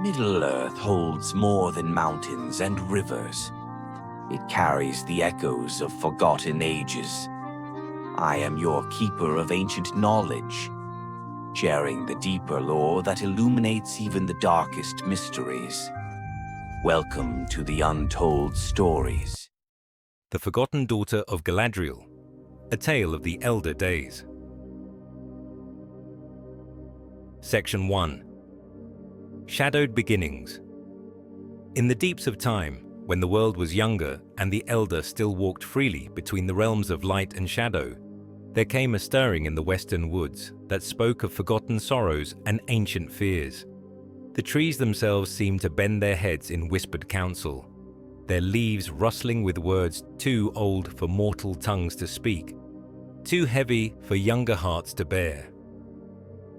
Middle-earth holds more than mountains and rivers. It carries the echoes of forgotten ages. I am your keeper of ancient knowledge, sharing the deeper lore that illuminates even the darkest mysteries. Welcome to the Untold Stories. The Forgotten Daughter of Galadriel, a tale of the elder days. Section 1. Shadowed Beginnings. In the deeps of time, when the world was younger and the elder still walked freely between the realms of light and shadow, there came a stirring in the western woods that spoke of forgotten sorrows and ancient fears. The trees themselves seemed to bend their heads in whispered counsel, their leaves rustling with words too old for mortal tongues to speak, too heavy for younger hearts to bear.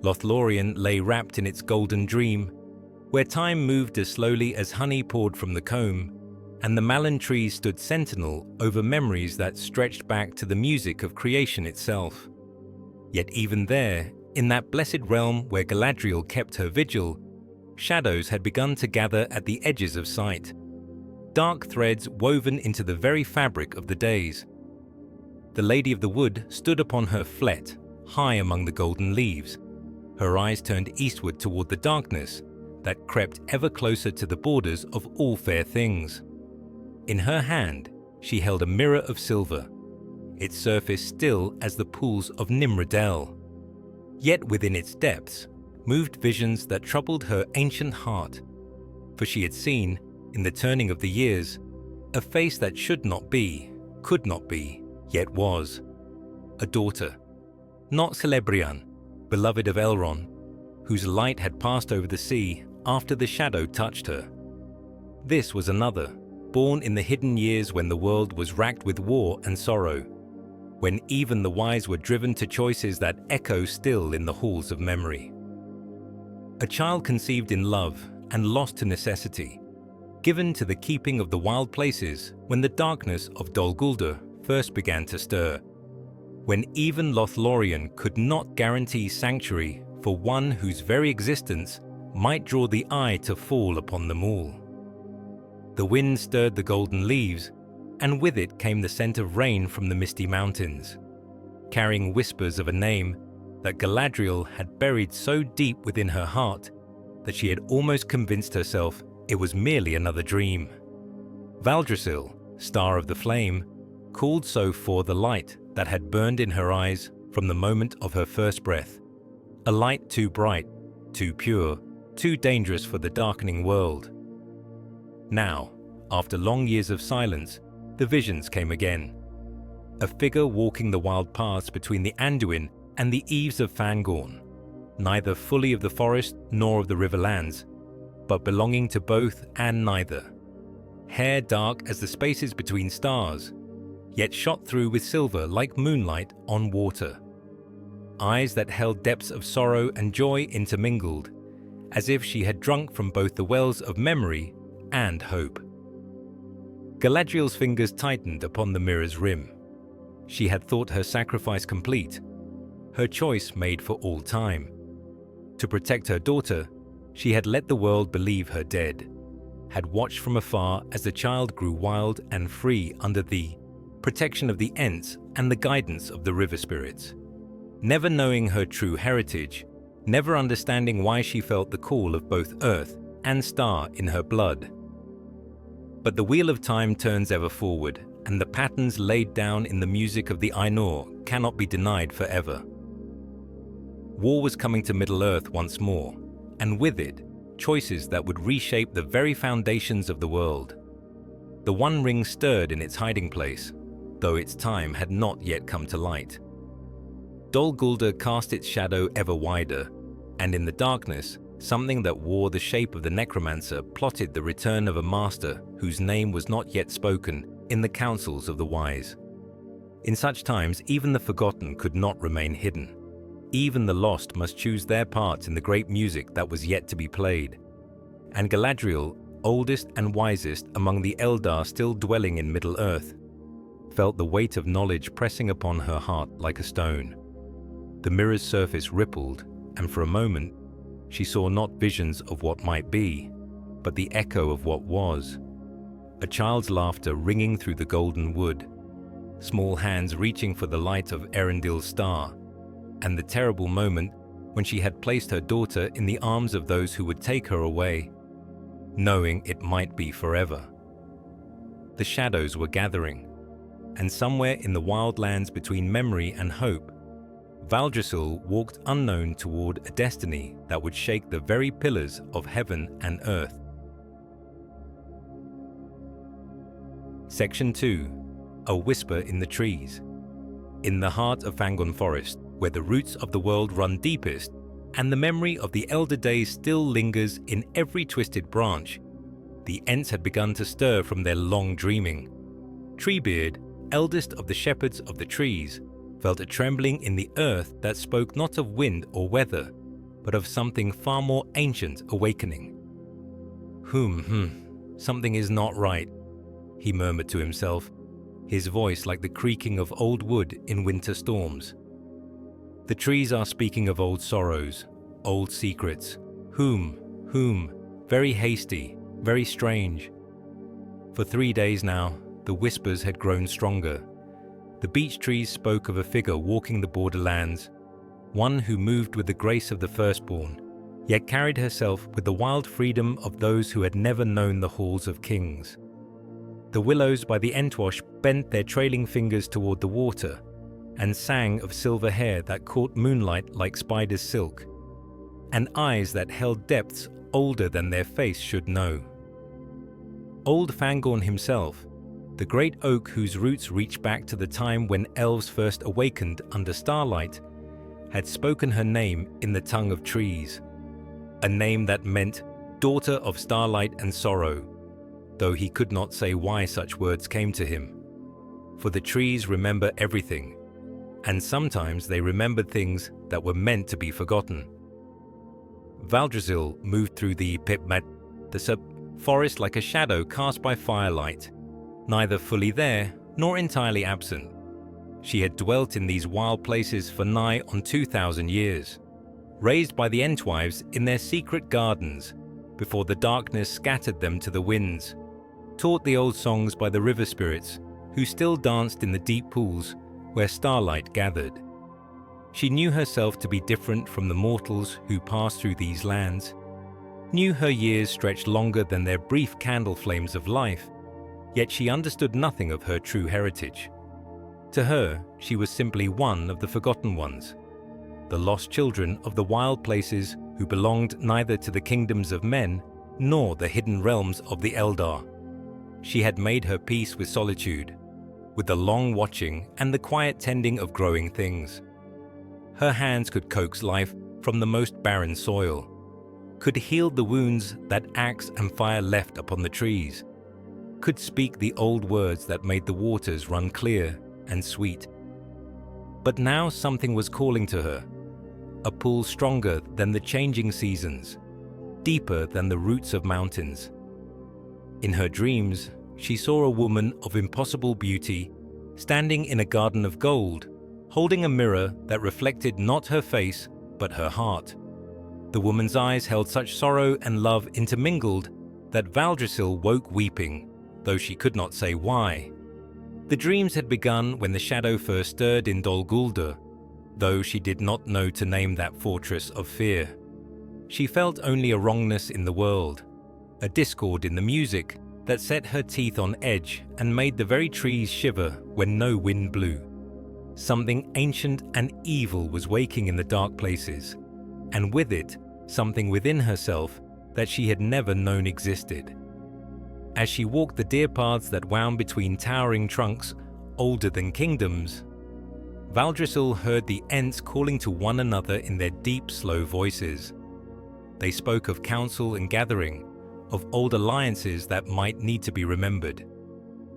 Lothlórien lay wrapped in its golden dream, where time moved as slowly as honey poured from the comb, and the malin trees stood sentinel over memories that stretched back to the music of creation itself. Yet even there, in that blessed realm where Galadriel kept her vigil, shadows had begun to gather at the edges of sight, dark threads woven into the very fabric of the days. The Lady of the Wood stood upon her flet, high among the golden leaves, her eyes turned eastward toward the darkness that crept ever closer to the borders of all fair things. In her hand, she held a mirror of silver, its surface still as the pools of Nimrodel. Yet within its depths moved visions that troubled her ancient heart, for she had seen, in the turning of the years, a face that should not be, could not be, yet was. A daughter, not Celebrian, beloved of Elrond, whose light had passed over the sea after the shadow touched her. This was another, born in the hidden years when the world was racked with war and sorrow, when even the wise were driven to choices that echo still in the halls of memory. A child conceived in love and lost to necessity, given to the keeping of the wild places when the darkness of Dol Guldur first began to stir, when even Lothlórien could not guarantee sanctuary for one whose very existence might draw the eye to fall upon them all. The wind stirred the golden leaves, and with it came the scent of rain from the misty mountains, carrying whispers of a name that Galadriel had buried so deep within her heart that she had almost convinced herself it was merely another dream. Valdrasil, Star of the Flame, called so for the light that had burned in her eyes from the moment of her first breath, a light too bright, too pure, too dangerous for the darkening world. Now, after long years of silence, the visions came again. A figure walking the wild paths between the Anduin and the eaves of Fangorn, neither fully of the forest nor of the riverlands, but belonging to both and neither. Hair dark as the spaces between stars, yet shot through with silver like moonlight on water. Eyes that held depths of sorrow and joy intermingled, as if she had drunk from both the wells of memory and hope. Galadriel's fingers tightened upon the mirror's rim. She had thought her sacrifice complete, her choice made for all time. To protect her daughter, she had let the world believe her dead, had watched from afar as the child grew wild and free under the protection of the Ents and the guidance of the river spirits. Never knowing her true heritage, never understanding why she felt the call of both earth and star in her blood. But the wheel of time turns ever forward, and the patterns laid down in the music of the Ainur cannot be denied forever. War was coming to Middle-earth once more, and with it, choices that would reshape the very foundations of the world. The One Ring stirred in its hiding place, though its time had not yet come to light. Dol Guldur cast its shadow ever wider, and in the darkness, something that wore the shape of the necromancer plotted the return of a master whose name was not yet spoken in the councils of the wise. In such times, even the forgotten could not remain hidden. Even the lost must choose their parts in the great music that was yet to be played. And Galadriel, oldest and wisest among the Eldar still dwelling in Middle-earth, felt the weight of knowledge pressing upon her heart like a stone. The mirror's surface rippled, and for a moment, she saw not visions of what might be, but the echo of what was. A child's laughter ringing through the golden wood, small hands reaching for the light of Erendil's star, and the terrible moment when she had placed her daughter in the arms of those who would take her away, knowing it might be forever. The shadows were gathering, and somewhere in the wild lands between memory and hope, Valdrasil walked unknown toward a destiny that would shake the very pillars of heaven and earth. Section 2. A Whisper in the Trees. In the heart of Fangorn Forest, where the roots of the world run deepest, and the memory of the elder days still lingers in every twisted branch, the Ents had begun to stir from their long dreaming. Treebeard, eldest of the shepherds of the trees, felt a trembling in the earth that spoke not of wind or weather, but of something far more ancient awakening. Something is not right, he murmured to himself, his voice like the creaking of old wood in winter storms. The trees are speaking of old sorrows, old secrets. Very hasty, very strange. For 3 days now, the whispers had grown stronger. The beech trees spoke of a figure walking the borderlands, one who moved with the grace of the firstborn, yet carried herself with the wild freedom of those who had never known the halls of kings. The willows by the Entwash bent their trailing fingers toward the water, and sang of silver hair that caught moonlight like spider's silk, and eyes that held depths older than their face should know. Old Fangorn himself, the great oak whose roots reach back to the time when elves first awakened under starlight, had spoken her name in the tongue of trees, a name that meant daughter of starlight and sorrow, though he could not say why such words came to him. For the trees remember everything, and sometimes they remembered things that were meant to be forgotten. Valdrasil moved through the forest like a shadow cast by firelight, neither fully there nor entirely absent. She had dwelt in these wild places for nigh on 2,000 years, raised by the Entwives in their secret gardens before the darkness scattered them to the winds, taught the old songs by the river spirits who still danced in the deep pools where starlight gathered. She knew herself to be different from the mortals who passed through these lands, knew her years stretched longer than their brief candle flames of life, yet she understood nothing of her true heritage. To her, she was simply one of the forgotten ones, the lost children of the wild places who belonged neither to the kingdoms of men nor the hidden realms of the Eldar. She had made her peace with solitude, with the long watching and the quiet tending of growing things. Her hands could coax life from the most barren soil, could heal the wounds that axe and fire left upon the trees, could speak the old words that made the waters run clear and sweet. But now something was calling to her, a pull stronger than the changing seasons, deeper than the roots of mountains. In her dreams, she saw a woman of impossible beauty, standing in a garden of gold, holding a mirror that reflected not her face, but her heart. The woman's eyes held such sorrow and love intermingled that Valdrasil woke weeping, though she could not say why. The dreams had begun when the shadow first stirred in Dol Guldur, though she did not know to name that fortress of fear. She felt only a wrongness in the world, a discord in the music that set her teeth on edge and made the very trees shiver when no wind blew. Something ancient and evil was waking in the dark places, and with it, something within herself that she had never known existed. As she walked the deer paths that wound between towering trunks older than kingdoms, Valdrasil heard the Ents calling to one another in their deep, slow voices. They spoke of council and gathering, of old alliances that might need to be remembered.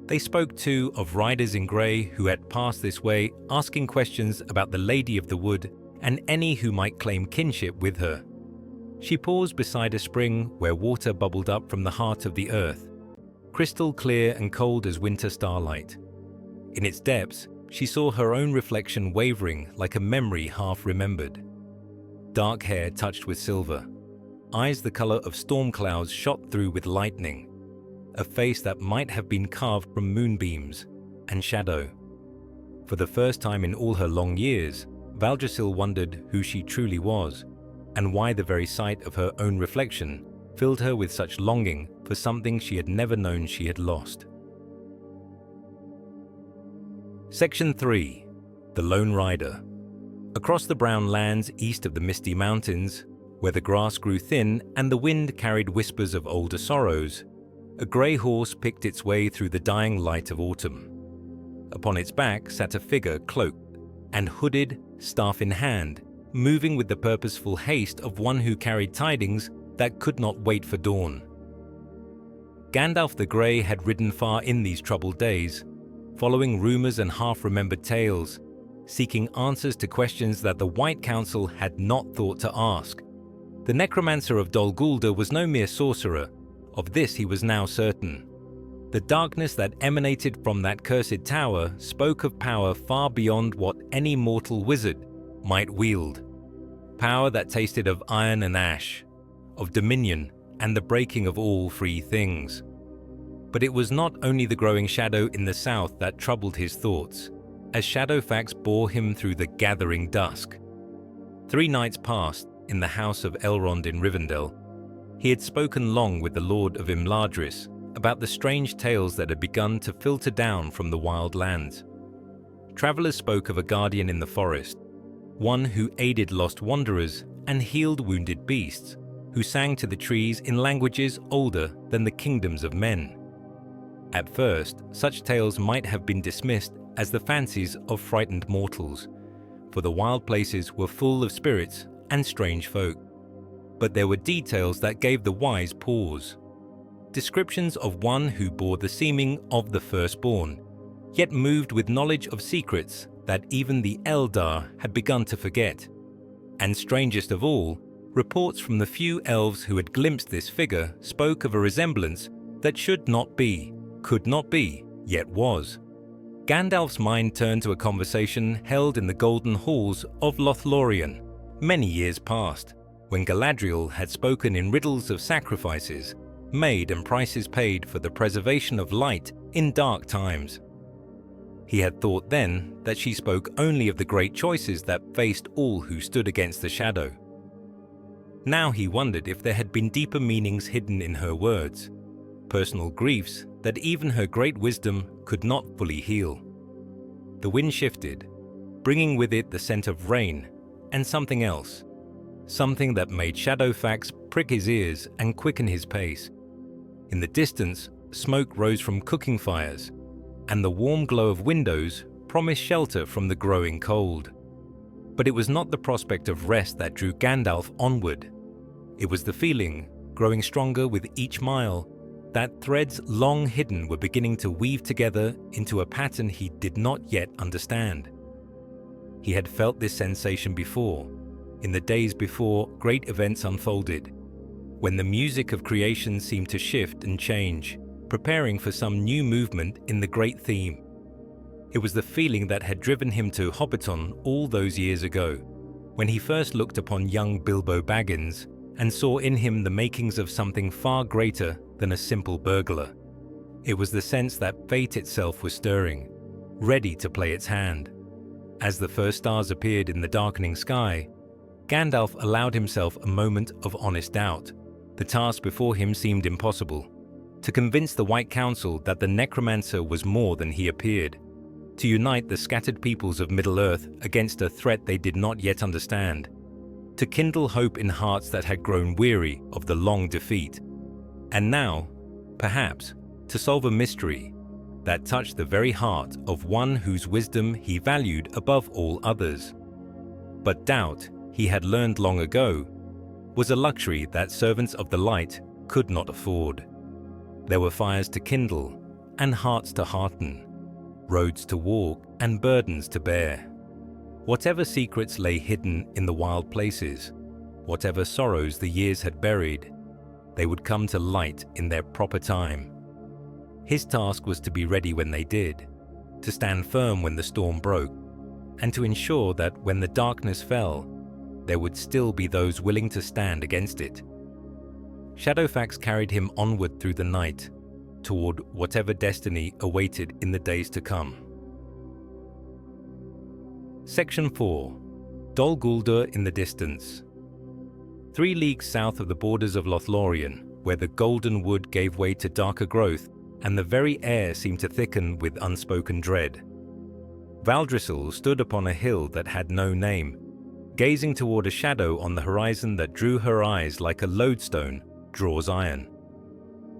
They spoke too of riders in grey who had passed this way, asking questions about the Lady of the Wood and any who might claim kinship with her. She paused beside a spring where water bubbled up from the heart of the earth, crystal clear and cold as winter starlight. In its depths, she saw her own reflection wavering like a memory half remembered. Dark hair touched with silver, eyes the color of storm clouds shot through with lightning, a face that might have been carved from moonbeams and shadow. For the first time in all her long years, Valdrasil wondered who she truly was, and why the very sight of her own reflection filled her with such longing for something she had never known she had lost. Section 3. The Lone Rider. Across the brown lands east of the misty mountains, where the grass grew thin and the wind carried whispers of older sorrows, a grey horse picked its way through the dying light of autumn. Upon its back sat a figure cloaked and hooded, staff in hand, moving with the purposeful haste of one who carried tidings that could not wait for dawn. Gandalf the Grey had ridden far in these troubled days, following rumours and half-remembered tales, seeking answers to questions that the White Council had not thought to ask. The necromancer of Dol Guldur was no mere sorcerer. Of this he was now certain. The darkness that emanated from that cursed tower spoke of power far beyond what any mortal wizard might wield. Power that tasted of iron and ash, of dominion and the breaking of all free things. But it was not only the growing shadow in the south that troubled his thoughts, as Shadowfax bore him through the gathering dusk. 3 nights passed in the house of Elrond in Rivendell. He had spoken long with the Lord of Imladris about the strange tales that had begun to filter down from the wild lands. Travelers spoke of a guardian in the forest, one who aided lost wanderers and healed wounded beasts, who sang to the trees in languages older than the kingdoms of men. At first, such tales might have been dismissed as the fancies of frightened mortals, for the wild places were full of spirits and strange folk. But there were details that gave the wise pause. Descriptions of one who bore the seeming of the firstborn, yet moved with knowledge of secrets that even the Eldar had begun to forget. And strangest of all, reports from the few elves who had glimpsed this figure spoke of a resemblance that should not be, could not be, yet was. Gandalf's mind turned to a conversation held in the golden halls of Lothlórien many years past, when Galadriel had spoken in riddles of sacrifices made and prices paid for the preservation of light in dark times. He had thought then that she spoke only of the great choices that faced all who stood against the shadow. Now he wondered if there had been deeper meanings hidden in her words, personal griefs that even her great wisdom could not fully heal. The wind shifted, bringing with it the scent of rain and something else, something that made Shadowfax prick his ears and quicken his pace. In the distance, smoke rose from cooking fires, and the warm glow of windows promised shelter from the growing cold. But it was not the prospect of rest that drew Gandalf onward. It was the feeling, growing stronger with each mile, that threads long hidden were beginning to weave together into a pattern he did not yet understand. He had felt this sensation before, in the days before great events unfolded, when the music of creation seemed to shift and change, preparing for some new movement in the great theme. It was the feeling that had driven him to Hobbiton all those years ago, when he first looked upon young Bilbo Baggins and saw in him the makings of something far greater than a simple burglar. It was the sense that fate itself was stirring, ready to play its hand. As the first stars appeared in the darkening sky, Gandalf allowed himself a moment of honest doubt. The task before him seemed impossible. To convince the White Council that the necromancer was more than he appeared. To unite the scattered peoples of Middle-earth against a threat they did not yet understand. To kindle hope in hearts that had grown weary of the long defeat. And now, perhaps, to solve a mystery that touched the very heart of one whose wisdom he valued above all others. But doubt, he had learned long ago, was a luxury that servants of the light could not afford. There were fires to kindle and hearts to hearten, roads to walk and burdens to bear. Whatever secrets lay hidden in the wild places, whatever sorrows the years had buried, they would come to light in their proper time. His task was to be ready when they did, to stand firm when the storm broke, and to ensure that when the darkness fell, there would still be those willing to stand against it. Shadowfax carried him onward through the night, toward whatever destiny awaited in the days to come. Section 4. Dol Guldur in the distance. 3 leagues south of the borders of Lothlórien, where the golden wood gave way to darker growth, and the very air seemed to thicken with unspoken dread, Valdrisil stood upon a hill that had no name, gazing toward a shadow on the horizon that drew her eyes like a lodestone draws iron.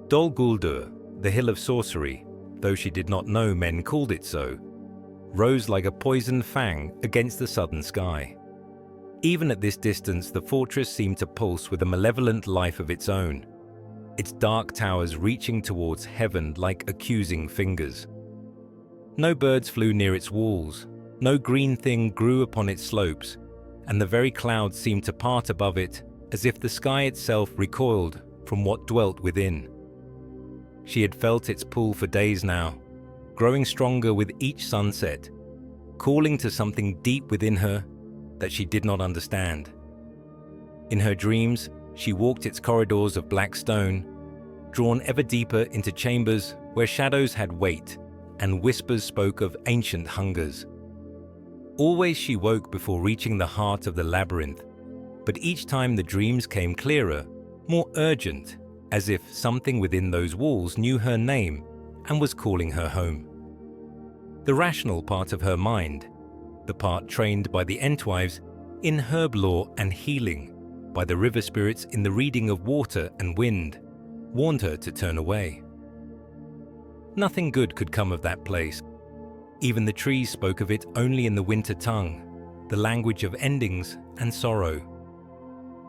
Dol Guldur, the hill of sorcery, though she did not know men called it so, rose like a poisoned fang against the southern sky. Even at this distance, the fortress seemed to pulse with a malevolent life of its own, its dark towers reaching towards heaven like accusing fingers. No birds flew near its walls, no green thing grew upon its slopes, and the very clouds seemed to part above it as if the sky itself recoiled from what dwelt within. She had felt its pull for days now, growing stronger with each sunset, calling to something deep within her that she did not understand. In her dreams, she walked its corridors of black stone, drawn ever deeper into chambers where shadows had weight and whispers spoke of ancient hungers. Always she woke before reaching the heart of the labyrinth, but each time the dreams came clearer, more urgent, as if something within those walls knew her name and was calling her home. The rational part of her mind, the part trained by the Entwives in herb lore and healing, by the river spirits in the reading of water and wind, warned her to turn away. Nothing good could come of that place. Even the trees spoke of it only in the winter tongue, the language of endings and sorrow.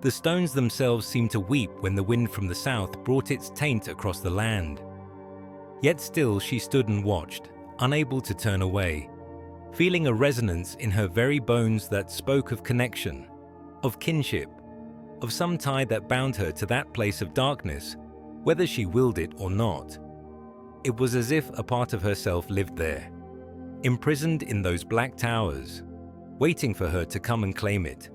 The stones themselves seemed to weep when the wind from the south brought its taint across the land. Yet still she stood and watched, unable to turn away, feeling a resonance in her very bones that spoke of connection, of kinship, of some tie that bound her to that place of darkness, whether she willed it or not. It was as if a part of herself lived there, imprisoned in those black towers, waiting for her to come and claim it.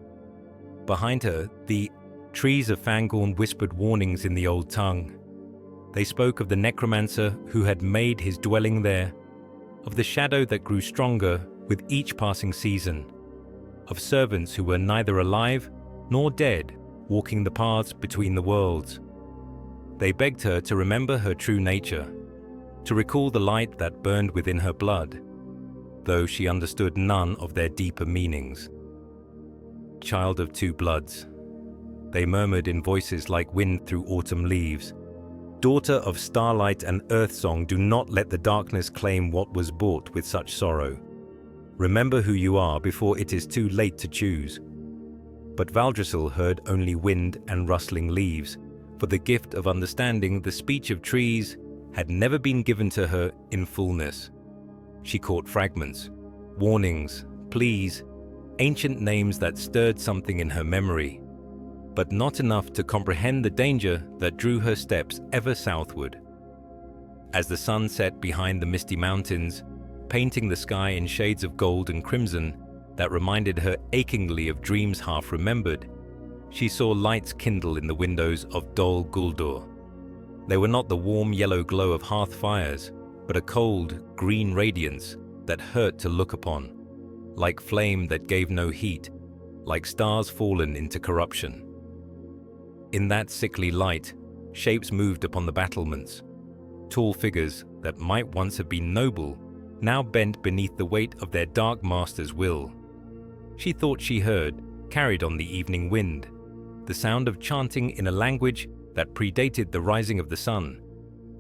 Behind her, the trees of Fangorn whispered warnings in the old tongue. They spoke of the necromancer who had made his dwelling there, of the shadow that grew stronger with each passing season, of servants who were neither alive nor dead, walking the paths between the worlds. They begged her to remember her true nature, to recall the light that burned within her blood, though she understood none of their deeper meanings. Child of two bloods, they murmured in voices like wind through autumn leaves. Daughter of starlight and earth song, do not let the darkness claim what was bought with such sorrow. Remember who you are before it is too late to choose. But Valdrisil heard only wind and rustling leaves, for the gift of understanding the speech of trees had never been given to her in fullness. She caught fragments, warnings, pleas, ancient names that stirred something in her memory, but not enough to comprehend the danger that drew her steps ever southward. As the sun set behind the misty mountains, painting the sky in shades of gold and crimson that reminded her achingly of dreams half remembered, she saw lights kindle in the windows of Dol Guldur. They were not the warm yellow glow of hearth fires, but a cold, green radiance that hurt to look upon, like flame that gave no heat, like stars fallen into corruption. In that sickly light, shapes moved upon the battlements, tall figures that might once have been noble, now bent beneath the weight of their dark master's will. She thought she heard, carried on the evening wind, the sound of chanting in a language that predated the rising of the sun,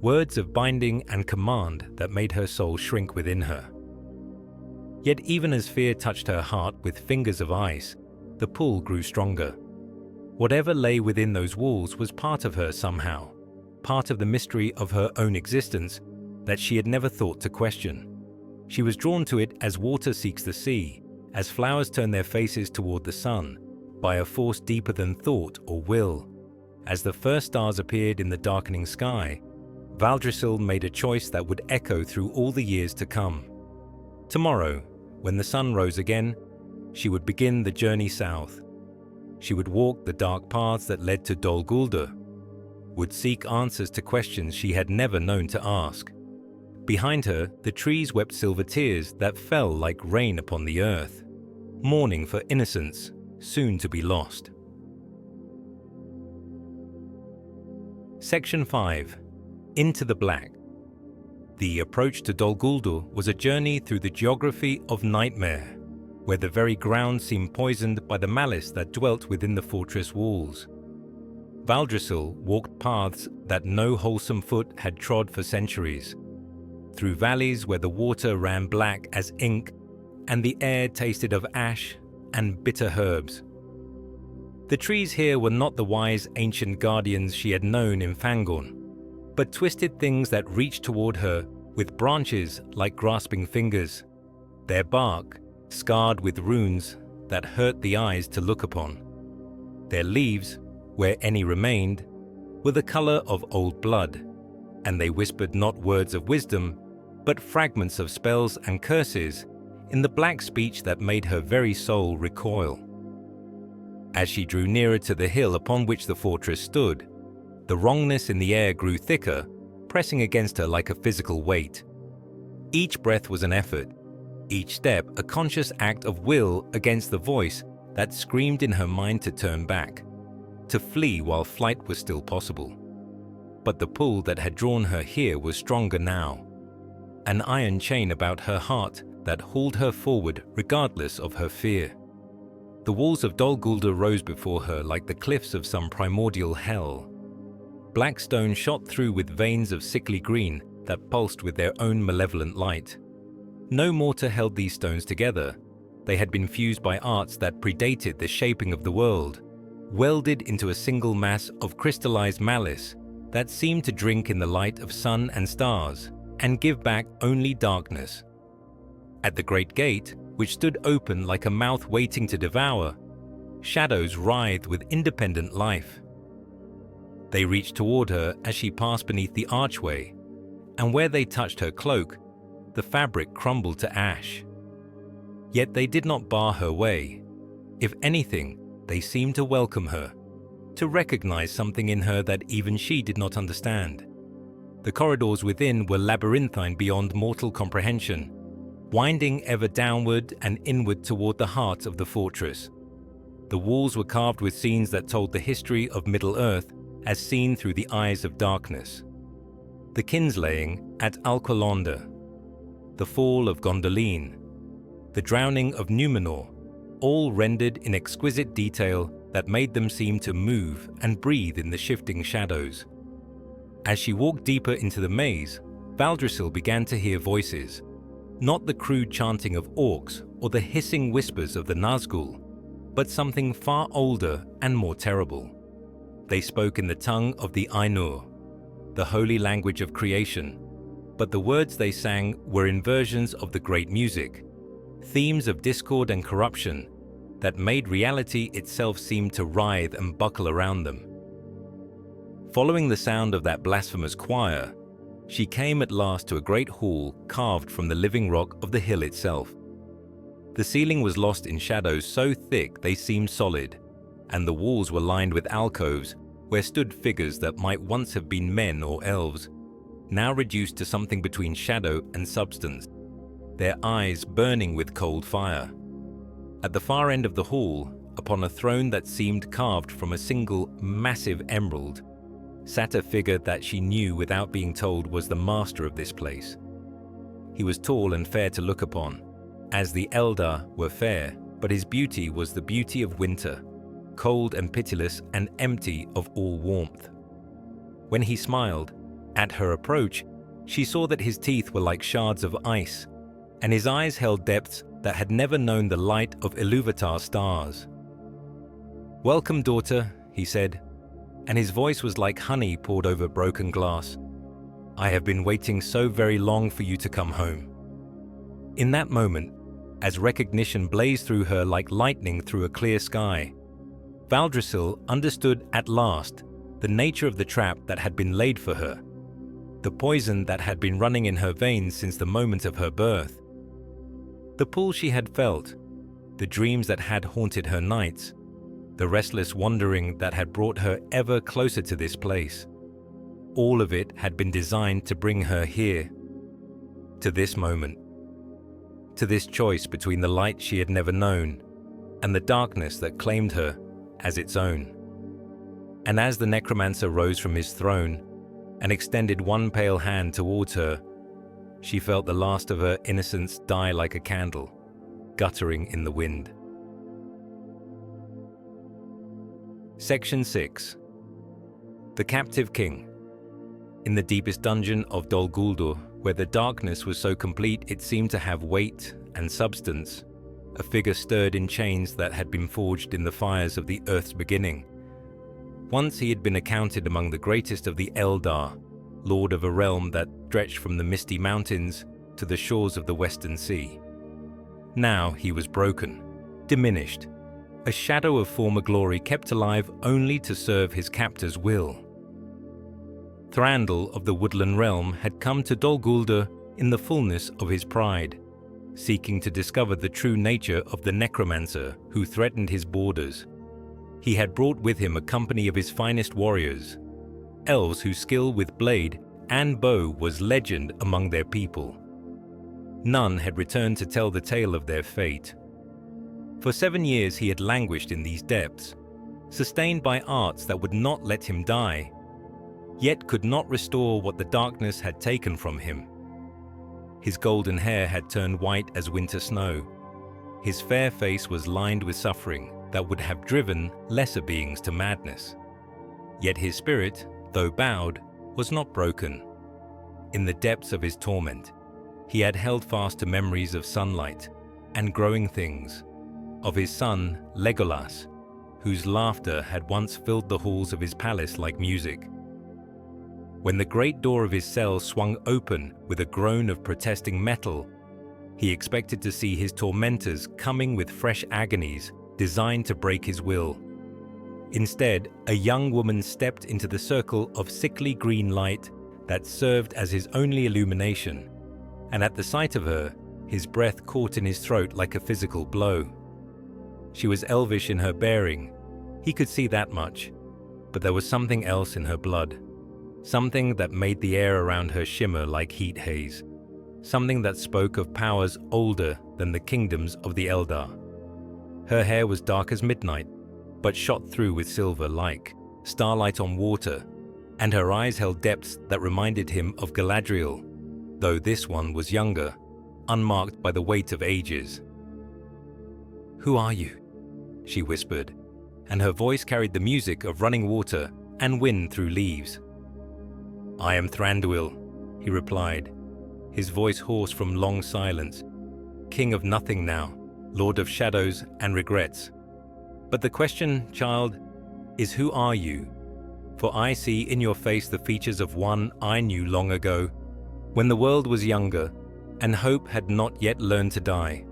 words of binding and command that made her soul shrink within her. Yet even as fear touched her heart with fingers of ice, the pull grew stronger. Whatever lay within those walls was part of her somehow, part of the mystery of her own existence that she had never thought to question. She was drawn to it as water seeks the sea, as flowers turn their faces toward the sun, by a force deeper than thought or will. As the first stars appeared in the darkening sky, Valdrisil made a choice that would echo through all the years to come. Tomorrow, when the sun rose again, she would begin the journey south. She would walk the dark paths that led to Dol Guldur. would seek answers to questions she had never known to ask. Behind her, the trees wept silver tears that fell like rain upon the earth, mourning for innocence soon to be lost. Section 5. Into the Black. The approach to Dol Guldur was a journey through the geography of nightmare, where the very ground seemed poisoned by the malice that dwelt within the fortress walls. Valdrasil walked paths that no wholesome foot had trod for centuries, through valleys where the water ran black as ink and the air tasted of ash and bitter herbs. The trees here were not the wise ancient guardians she had known in Fangorn, but twisted things that reached toward her with branches like grasping fingers, their bark scarred with runes that hurt the eyes to look upon. Their leaves, where any remained, were the color of old blood, and they whispered not words of wisdom, but fragments of spells and curses in the black speech that made her very soul recoil. As she drew nearer to the hill upon which the fortress stood, the wrongness in the air grew thicker, pressing against her like a physical weight. Each breath was an effort, each step a conscious act of will against the voice that screamed in her mind to turn back, to flee while flight was still possible. But the pull that had drawn her here was stronger now, an iron chain about her heart that hauled her forward regardless of her fear. The walls of Dol Guldur rose before her like the cliffs of some primordial hell. Black stone shot through with veins of sickly green that pulsed with their own malevolent light. No mortar held these stones together. They had been fused by arts that predated the shaping of the world, welded into a single mass of crystallized malice that seemed to drink in the light of sun and stars and give back only darkness. At the great gate, which stood open like a mouth waiting to devour, shadows writhed with independent life. They reached toward her as she passed beneath the archway, and where they touched her cloak, the fabric crumbled to ash. Yet they did not bar her way. If anything, they seemed to welcome her, to recognize something in her that even she did not understand. The corridors within were labyrinthine beyond mortal comprehension, winding ever downward and inward toward the heart of the fortress. The walls were carved with scenes that told the history of Middle-earth as seen through the eyes of darkness. The kinslaying at Alqualonda, the fall of Gondolin, the drowning of Numenor, all rendered in exquisite detail that made them seem to move and breathe in the shifting shadows. As she walked deeper into the maze, Valdrasil began to hear voices, not the crude chanting of orcs or the hissing whispers of the Nazgul, but something far older and more terrible. They spoke in the tongue of the Ainur, the holy language of creation, but the words they sang were inversions of the great music, themes of discord and corruption that made reality itself seem to writhe and buckle around them. Following the sound of that blasphemous choir, she came at last to a great hall carved from the living rock of the hill itself. The ceiling was lost in shadows so thick they seemed solid, and the walls were lined with alcoves where stood figures that might once have been men or elves, now reduced to something between shadow and substance, their eyes burning with cold fire. At the far end of the hall, upon a throne that seemed carved from a single massive emerald, sat a figure that she knew without being told was the master of this place. He was tall and fair to look upon, as the Eldar were fair, but his beauty was the beauty of winter, cold and pitiless and empty of all warmth. When he smiled, at her approach, she saw that his teeth were like shards of ice, and his eyes held depths that had never known the light of Ilúvatar stars. "Welcome, daughter," he said, and his voice was like honey poured over broken glass. "I have been waiting so very long for you to come home." In that moment, as recognition blazed through her like lightning through a clear sky, Valdrasil understood at last the nature of the trap that had been laid for her, the poison that had been running in her veins since the moment of her birth. The pull she had felt, the dreams that had haunted her nights, the restless wandering that had brought her ever closer to this place, all of it had been designed to bring her here, to this moment, to this choice between the light she had never known and the darkness that claimed her as its own. And as the necromancer rose from his throne and extended one pale hand towards her, she felt the last of her innocence die like a candle, guttering in the wind. Section 6. The Captive King. In the deepest dungeon of Dol Guldur, where the darkness was so complete it seemed to have weight and substance, a figure stirred in chains that had been forged in the fires of the earth's beginning. Once he had been accounted among the greatest of the Eldar, lord of a realm that stretched from the misty mountains to the shores of the western sea. Now he was broken, diminished, a shadow of former glory kept alive only to serve his captor's will. Thranduil of the Woodland Realm had come to Dol Guldur in the fullness of his pride, seeking to discover the true nature of the necromancer who threatened his borders. He had brought with him a company of his finest warriors, elves whose skill with blade and bow was legend among their people. None had returned to tell the tale of their fate. For 7 years he had languished in these depths, sustained by arts that would not let him die, yet could not restore what the darkness had taken from him. His golden hair had turned white as winter snow. His fair face was lined with suffering that would have driven lesser beings to madness. Yet his spirit, though bowed, was not broken. In the depths of his torment, he had held fast to memories of sunlight and growing things, of his son Legolas, whose laughter had once filled the halls of his palace like music. When the great door of his cell swung open with a groan of protesting metal, he expected to see his tormentors coming with fresh agonies designed to break his will. Instead, a young woman stepped into the circle of sickly green light that served as his only illumination, and at the sight of her, his breath caught in his throat like a physical blow. She was elvish in her bearing, he could see that much, but there was something else in her blood. Something that made the air around her shimmer like heat haze. Something that spoke of powers older than the kingdoms of the Eldar. Her hair was dark as midnight, but shot through with silver like starlight on water, and her eyes held depths that reminded him of Galadriel, though this one was younger, unmarked by the weight of ages. "Who are you?" she whispered, and her voice carried the music of running water and wind through leaves. "I am Thranduil," he replied, his voice hoarse from long silence, king of nothing now, lord of shadows and regrets. "But the question, child, is who are you? For I see in your face the features of one I knew long ago, when the world was younger and hope had not yet learned to die."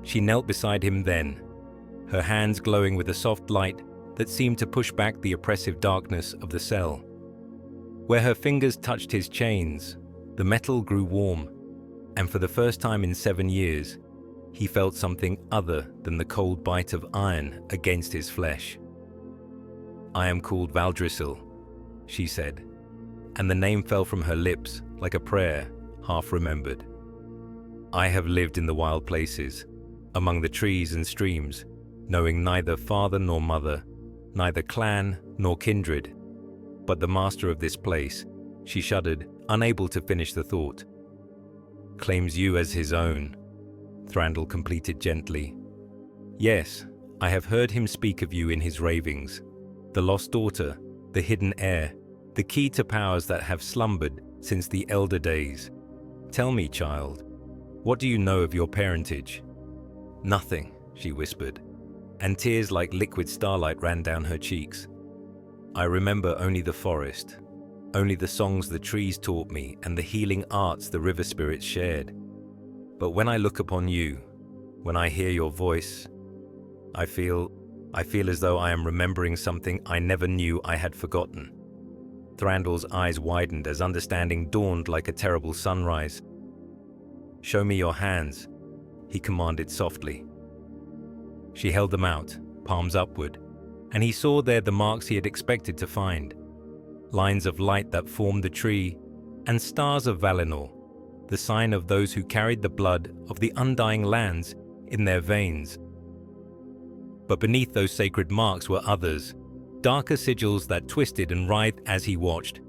She knelt beside him then, her hands glowing with a soft light that seemed to push back the oppressive darkness of the cell. Where her fingers touched his chains, the metal grew warm, and for the first time in 7 years, he felt something other than the cold bite of iron against his flesh. "I am called Valdrisil," she said, and the name fell from her lips like a prayer half remembered. "I have lived in the wild places, among the trees and streams, knowing neither father nor mother, neither clan nor kindred. But the master of this place," she shuddered, unable to finish the thought, "claims you as his own," Thranduil completed gently. "Yes, I have heard him speak of you in his ravings, the lost daughter, the hidden heir, the key to powers that have slumbered since the elder days. Tell me, child, what do you know of your parentage?" "Nothing," she whispered, and tears like liquid starlight ran down her cheeks. "I remember only the forest, only the songs the trees taught me and the healing arts the river spirits shared. But when I look upon you, when I hear your voice, I feel as though I am remembering something I never knew I had forgotten." Thranduil's eyes widened as understanding dawned like a terrible sunrise. "Show me your hands," he commanded softly. She held them out, palms upward, and he saw there the marks he had expected to find. lines of light that formed the tree, and stars of Valinor, the sign of those who carried the blood of the undying lands in their veins. But beneath those sacred marks were others, darker sigils that twisted and writhed as he watched,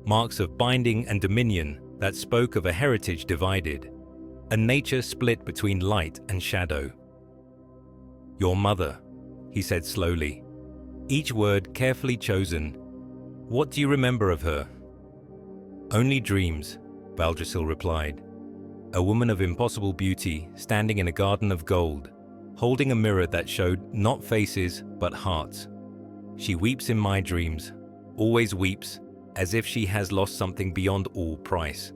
marks of binding and dominion that spoke of a heritage divided, a nature split between light and shadow. "Your mother," he said slowly, each word carefully chosen. "What do you remember of her?" "Only dreams," Valdrasil replied. "A woman of impossible beauty standing in a garden of gold, holding a mirror that showed not faces but hearts. She weeps in my dreams, always weeps, as if she has lost something beyond all price."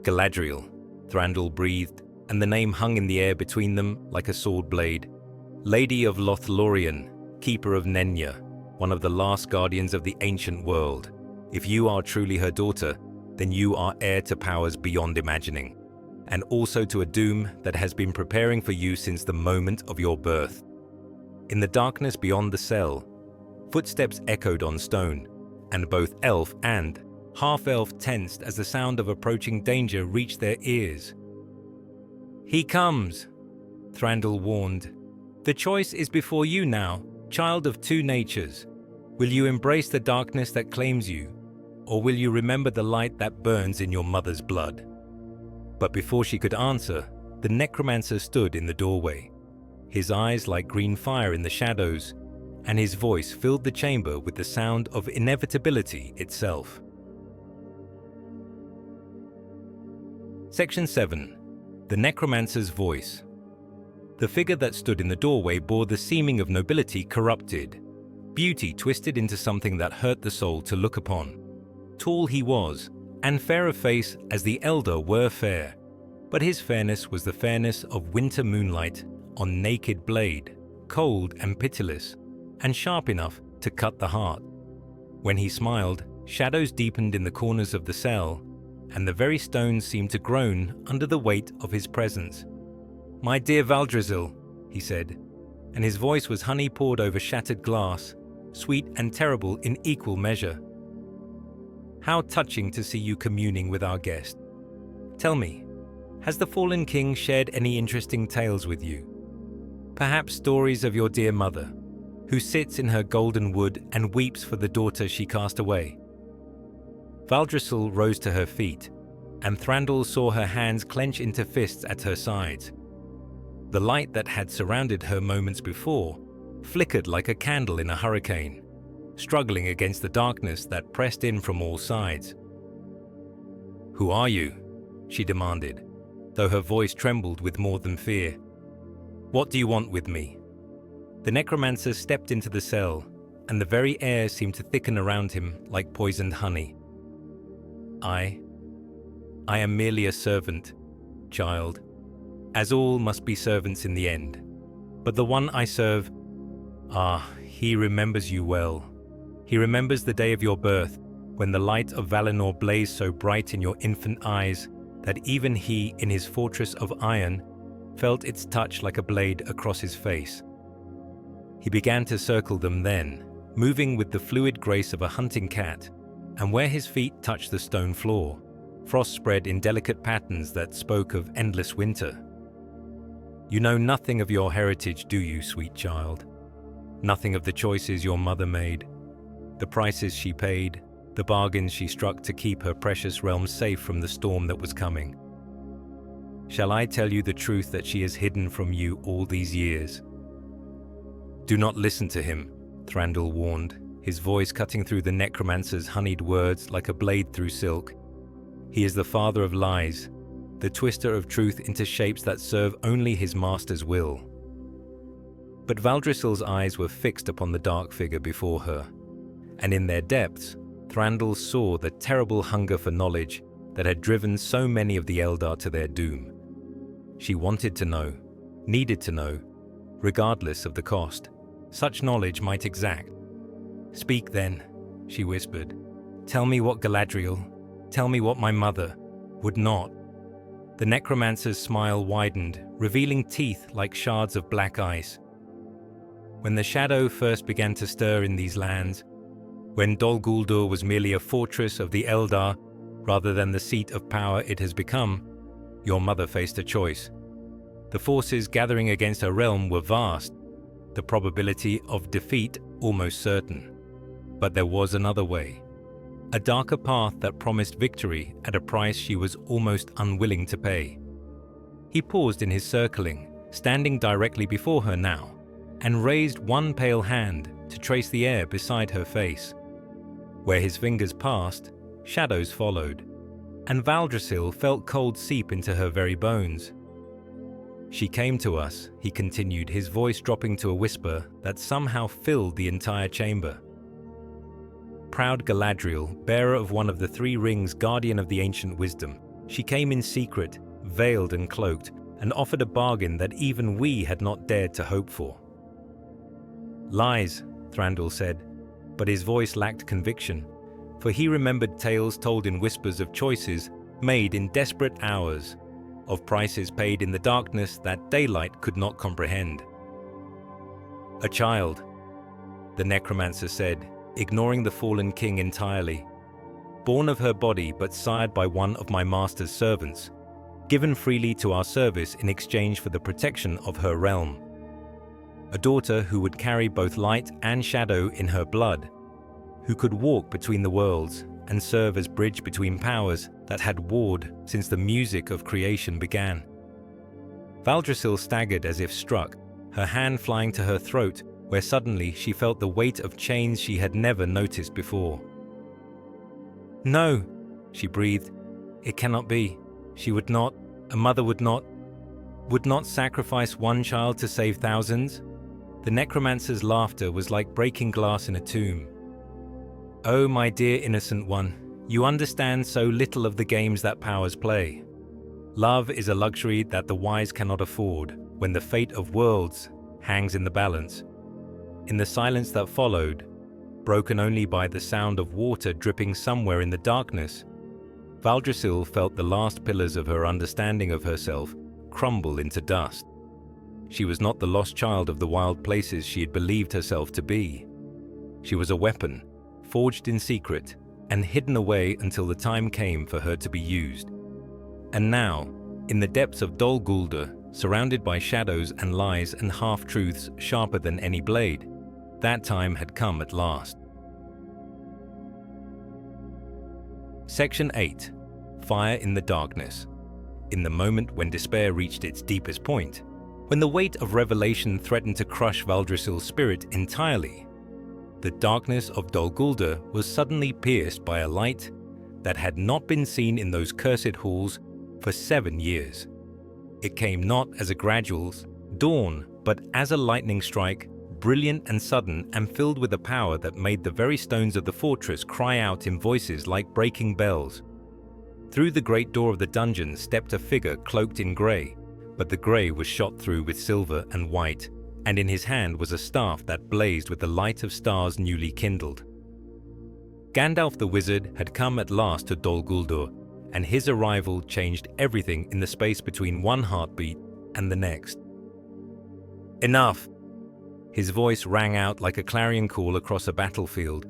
"Galadriel," Thranduil breathed, and the name hung in the air between them like a sword blade. "Lady of Lothlórien, keeper of Nenya, one of the last guardians of the ancient world. If you are truly her daughter, then you are heir to powers beyond imagining, and also to a doom that has been preparing for you since the moment of your birth." In the darkness beyond the cell, footsteps echoed on stone, and both elf and half-elf tensed as the sound of approaching danger reached their ears. "He comes," Thranduil warned. "The choice is before you now, child of two natures. Will you embrace the darkness that claims you, or will you remember the light that burns in your mother's blood?" But before she could answer, the necromancer stood in the doorway, his eyes like green fire in the shadows, and his voice filled the chamber with the sound of inevitability itself. Section 7. The Necromancer's Voice. The figure that stood in the doorway bore the seeming of nobility corrupted, beauty twisted into something that hurt the soul to look upon. Tall he was, and fair of face as the elder were fair, but his fairness was the fairness of winter moonlight on naked blade, cold and pitiless, and sharp enough to cut the heart. When he smiled, shadows deepened in the corners of the cell, and the very stones seemed to groan under the weight of his presence. "My dear Valdrasil," he said, and his voice was honey poured over shattered glass, sweet and terrible in equal measure. "How touching to see you communing with our guest. Tell me, has the fallen king shared any interesting tales with you? Perhaps stories of your dear mother, who sits in her golden wood and weeps for the daughter she cast away?" Valdrasil rose to her feet, and Thranduil saw her hands clench into fists at her sides. The light that had surrounded her moments before flickered like a candle in a hurricane, struggling against the darkness that pressed in from all sides. "Who are you?" she demanded, though her voice trembled with more than fear. "What do you want with me?" The necromancer stepped into the cell, and the very air seemed to thicken around him like poisoned honey. I am merely a servant, child, as all must be servants in the end. But the one I serve, he remembers you well. He remembers the day of your birth, when the light of Valinor blazed so bright in your infant eyes that even he, in his fortress of iron, felt its touch like a blade across his face. He began to circle them then, moving with the fluid grace of a hunting cat, and where his feet touched the stone floor, frost spread in delicate patterns that spoke of endless winter. "You know nothing of your heritage, do you, sweet child? Nothing of the choices your mother made, the prices she paid, the bargains she struck to keep her precious realm safe from the storm that was coming. Shall I tell you the truth that she has hidden from you all these years?" "Do not listen to him," Thranduil warned, his voice cutting through the necromancer's honeyed words like a blade through silk. "He is the father of lies, the twister of truth into shapes that serve only his master's will." But Valdrasil's eyes were fixed upon the dark figure before her, and in their depths, Thranduil saw the terrible hunger for knowledge that had driven so many of the Eldar to their doom. She wanted to know, needed to know, regardless of the cost such knowledge might exact. "Speak then," she whispered. "Tell me what Galadriel, tell me what my mother, would not." The necromancer's smile widened, revealing teeth like shards of black ice. "When the shadow first began to stir in these lands, When Dol Guldur was merely a fortress of the Eldar, rather than the seat of power it has become, your mother faced a choice. The forces gathering against her realm were vast, the probability of defeat almost certain. But there was another way, a darker path that promised victory at a price she was almost unwilling to pay. He paused in his circling, standing directly before her now, and raised one pale hand to trace the air beside her face. Where his fingers passed, shadows followed, and Valdrasil felt cold seep into her very bones. She came to us, he continued, his voice dropping to a whisper that somehow filled the entire chamber. Proud Galadriel, bearer of one of the three rings, guardian of the ancient wisdom, she came in secret, veiled and cloaked, and offered a bargain that even we had not dared to hope for. Lies, Thranduil said, but his voice lacked conviction, for he remembered tales told in whispers of choices made in desperate hours, of prices paid in the darkness that daylight could not comprehend. A child, the necromancer said, ignoring the fallen king entirely, born of her body but sired by one of my master's servants, given freely to our service in exchange for the protection of her realm. A daughter who would carry both light and shadow in her blood, who could walk between the worlds and serve as bridge between powers that had warred since the music of creation began. Valdrasil staggered as if struck, her hand flying to her throat, where suddenly she felt the weight of chains she had never noticed before. "No," she breathed. "It cannot be. She would not, a mother would not sacrifice one child to save thousands." The necromancer's laughter was like breaking glass in a tomb. "Oh, my dear innocent one, you understand so little of the games that powers play. Love is a luxury that the wise cannot afford when the fate of worlds hangs in the balance." In the silence that followed, broken only by the sound of water dripping somewhere in the darkness, Valdrasil felt the last pillars of her understanding of herself crumble into dust. She was not the lost child of the wild places she had believed herself to be. She was a weapon, forged in secret and hidden away until the time came for her to be used. And now, in the depths of Dol Guldur, surrounded by shadows and lies and half-truths sharper than any blade, that time had come at last. Section 8. Fire in the Darkness. In the moment when despair reached its deepest point, when the weight of revelation threatened to crush Valdrasil's spirit entirely, the darkness of Dol Guldur was suddenly pierced by a light that had not been seen in those cursed halls for 7 years. It came not as a gradual dawn, but as a lightning strike, brilliant and sudden, and filled with a power that made the very stones of the fortress cry out in voices like breaking bells. Through the great door of the dungeon stepped a figure cloaked in grey, but the grey was shot through with silver and white, and in his hand was a staff that blazed with the light of stars newly kindled. Gandalf the wizard had come at last to Dol Guldur, and his arrival changed everything in the space between one heartbeat and the next. "Enough!" His voice rang out like a clarion call across a battlefield,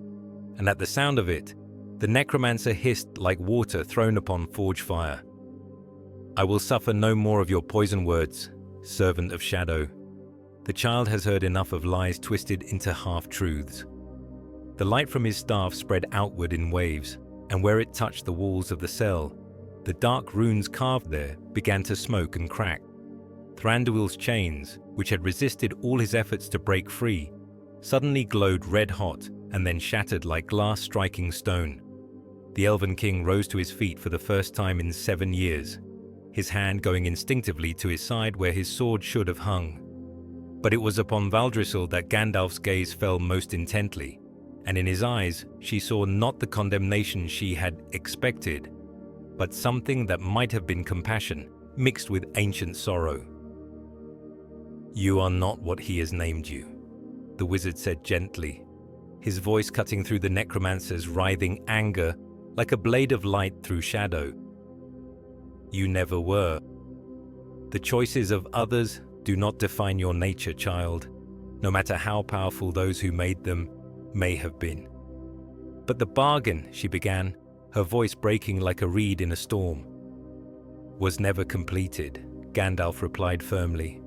and at the sound of it, the necromancer hissed like water thrown upon forge fire. "I will suffer no more of your poison words, servant of shadow. The child has heard enough of lies twisted into half-truths." The light from his staff spread outward in waves, and where it touched the walls of the cell, the dark runes carved there began to smoke and crack. Thranduil's chains, which had resisted all his efforts to break free, suddenly glowed red-hot and then shattered like glass striking stone. The Elven king rose to his feet for the first time in 7 years, his hand going instinctively to his side where his sword should have hung. But it was upon Valdrasil that Gandalf's gaze fell most intently, and in his eyes she saw not the condemnation she had expected, but something that might have been compassion mixed with ancient sorrow. "You are not what he has named you," the wizard said gently, his voice cutting through the necromancer's writhing anger like a blade of light through shadow. "You never were. The choices of others do not define your nature, child, no matter how powerful those who made them may have been. "But the bargain," she began, her voice breaking like a reed in a storm. "Was never completed," Gandalf replied firmly.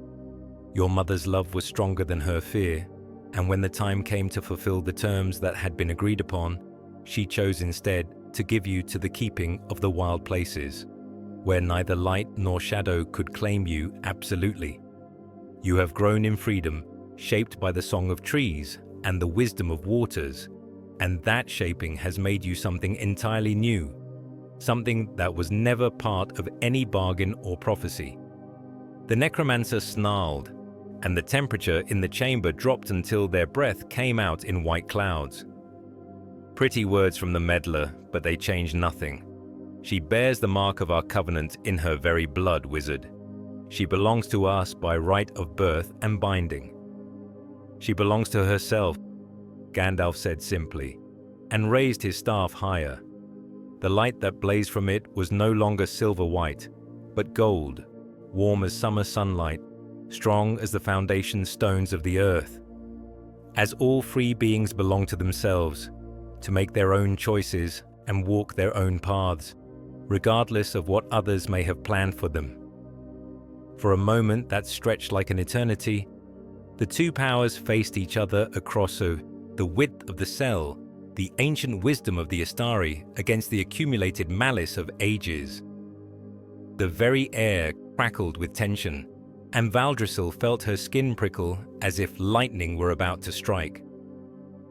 "Your mother's love was stronger than her fear, and when the time came to fulfill the terms that had been agreed upon, she chose instead to give you to the keeping of the wild places, where neither light nor shadow could claim you absolutely. You have grown in freedom, shaped by the song of trees and the wisdom of waters, and that shaping has made you something entirely new, something that was never part of any bargain or prophecy." The necromancer snarled, and the temperature in the chamber dropped until their breath came out in white clouds. "Pretty words from the meddler, but they change nothing. She bears the mark of our covenant in her very blood, wizard. She belongs to us by right of birth and binding." "She belongs to herself," Gandalf said simply, and raised his staff higher. The light that blazed from it was no longer silver-white, but gold, warm as summer sunlight, strong as the foundation stones of the earth. As all free beings belong to themselves, to make their own choices and walk their own paths, regardless of what others may have planned for them. For a moment that stretched like an eternity, the two powers faced each other across the width of the cell, the ancient wisdom of the Astari against the accumulated malice of ages. The very air crackled with tension, and Valdresil felt her skin prickle as if lightning were about to strike.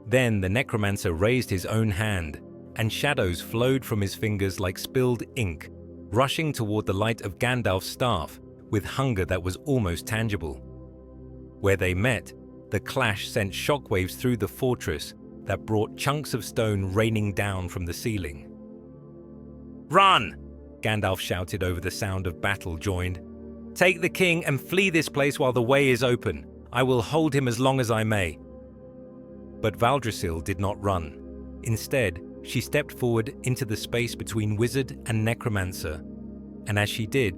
Then the necromancer raised his own hand, and shadows flowed from his fingers like spilled ink, rushing toward the light of Gandalf's staff with hunger that was almost tangible. Where they met, the clash sent shockwaves through the fortress that brought chunks of stone raining down from the ceiling. "Run!" Gandalf shouted over the sound of battle joined. "Take the king and flee this place while the way is open. I will hold him as long as I may." But Valdresil did not run. Instead, she stepped forward into the space between wizard and necromancer, and as she did,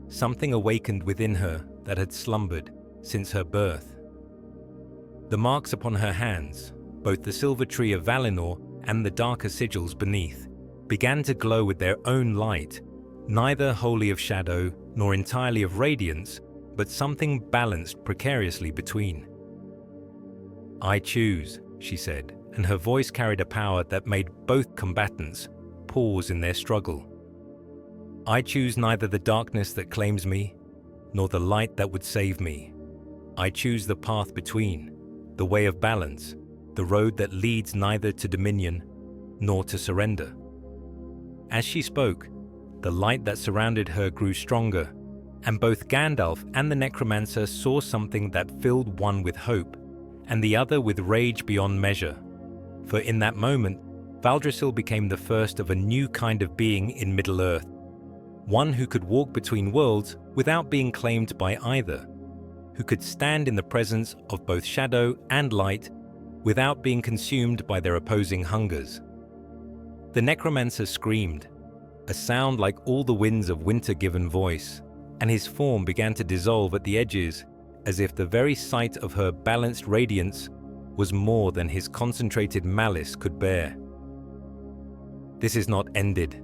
something awakened within her that had slumbered since her birth. The marks upon her hands, both the silver tree of Valinor and the darker sigils beneath, began to glow with their own light, neither wholly of shadow nor entirely of radiance, but something balanced precariously between. "I choose," she said, and her voice carried a power that made both combatants pause in their struggle. "I choose neither the darkness that claims me, nor the light that would save me. I choose the path between, the way of balance, the road that leads neither to dominion nor to surrender." As she spoke, the light that surrounded her grew stronger, and both Gandalf and the necromancer saw something that filled one with hope, and the other with rage beyond measure. For in that moment, Valdresil became the first of a new kind of being in Middle-earth, one who could walk between worlds without being claimed by either, who could stand in the presence of both shadow and light without being consumed by their opposing hungers. The necromancer screamed, a sound like all the winds of winter given voice, and his form began to dissolve at the edges, as if the very sight of her balanced radiance was more than his concentrated malice could bear. "This is not ended,"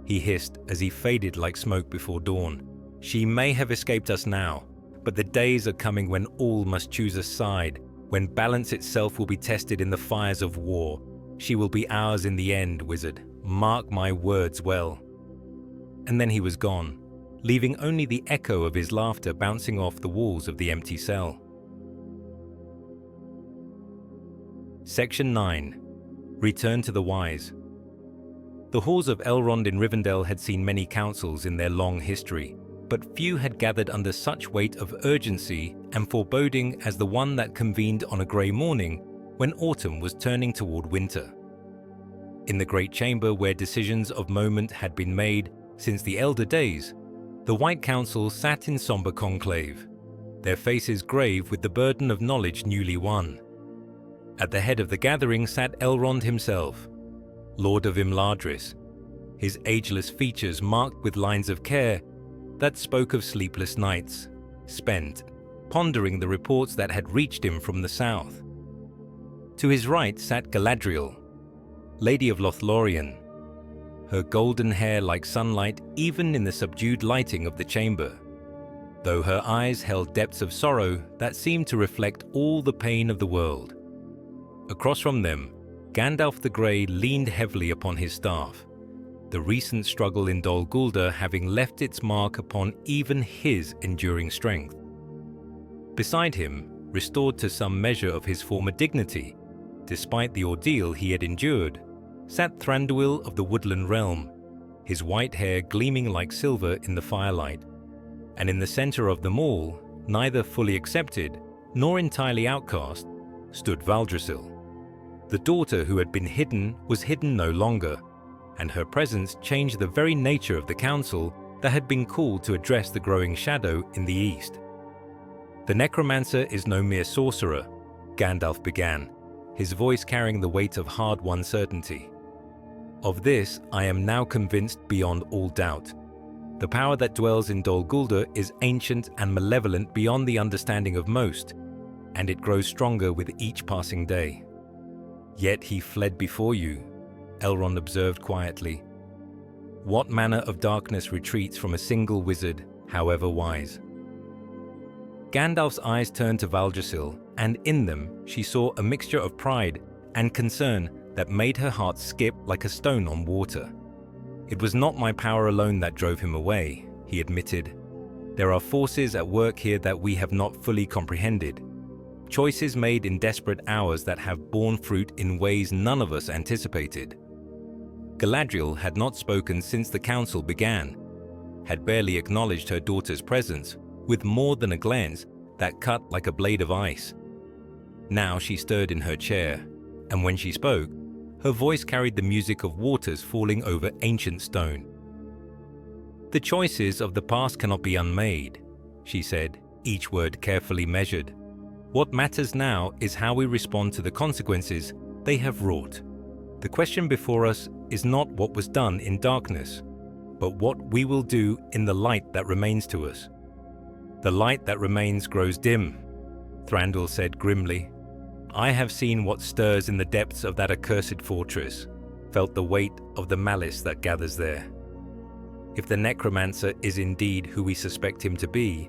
he hissed as he faded like smoke before dawn. "She may have escaped us now, but the days are coming when all must choose a side, when balance itself will be tested in the fires of war. She will be ours in the end, wizard. Mark my words well." And then he was gone, leaving only the echo of his laughter bouncing off the walls of the empty cell. Section 9. Return to the Wise. The halls of Elrond in Rivendell had seen many councils in their long history, but few had gathered under such weight of urgency and foreboding as the one that convened on a grey morning when autumn was turning toward winter. In the great chamber where decisions of moment had been made since the elder days, the White Council sat in somber conclave, their faces grave with the burden of knowledge newly won. At the head of the gathering sat Elrond himself, Lord of Imladris, his ageless features marked with lines of care that spoke of sleepless nights, spent pondering the reports that had reached him from the south. To his right sat Galadriel, Lady of Lothlórien, her golden hair like sunlight even in the subdued lighting of the chamber, though her eyes held depths of sorrow that seemed to reflect all the pain of the world. Across from them, Gandalf the Grey leaned heavily upon his staff, the recent struggle in Dol Guldur having left its mark upon even his enduring strength. Beside him, restored to some measure of his former dignity, despite the ordeal he had endured, sat Thranduil of the Woodland Realm, his white hair gleaming like silver in the firelight. And in the center of them all, neither fully accepted nor entirely outcast, stood Valdrasil. The daughter who had been hidden was hidden no longer, and her presence changed the very nature of the council that had been called to address the growing shadow in the east. The necromancer is no mere sorcerer, Gandalf began, his voice carrying the weight of hard-won certainty. Of this I am now convinced beyond all doubt. The power that dwells in Dol Guldur is ancient and malevolent beyond the understanding of most, and it grows stronger with each passing day. Yet he fled before you, Elrond observed quietly. What manner of darkness retreats from a single wizard, however wise? Gandalf's eyes turned to Valdrasil, and in them she saw a mixture of pride and concern that made her heart skip like a stone on water. It was not my power alone that drove him away, he admitted. There are forces at work here that we have not fully comprehended. Choices made in desperate hours that have borne fruit in ways none of us anticipated. Galadriel had not spoken since the council began, had barely acknowledged her daughter's presence with more than a glance that cut like a blade of ice. Now she stirred in her chair, and when she spoke, her voice carried the music of waters falling over ancient stone. The choices of the past cannot be unmade, she said, each word carefully measured. What matters now is how we respond to the consequences they have wrought. The question before us is not what was done in darkness, but what we will do in the light that remains to us. The light that remains grows dim, Thranduil said grimly. I have seen what stirs in the depths of that accursed fortress, felt the weight of the malice that gathers there. If the necromancer is indeed who we suspect him to be,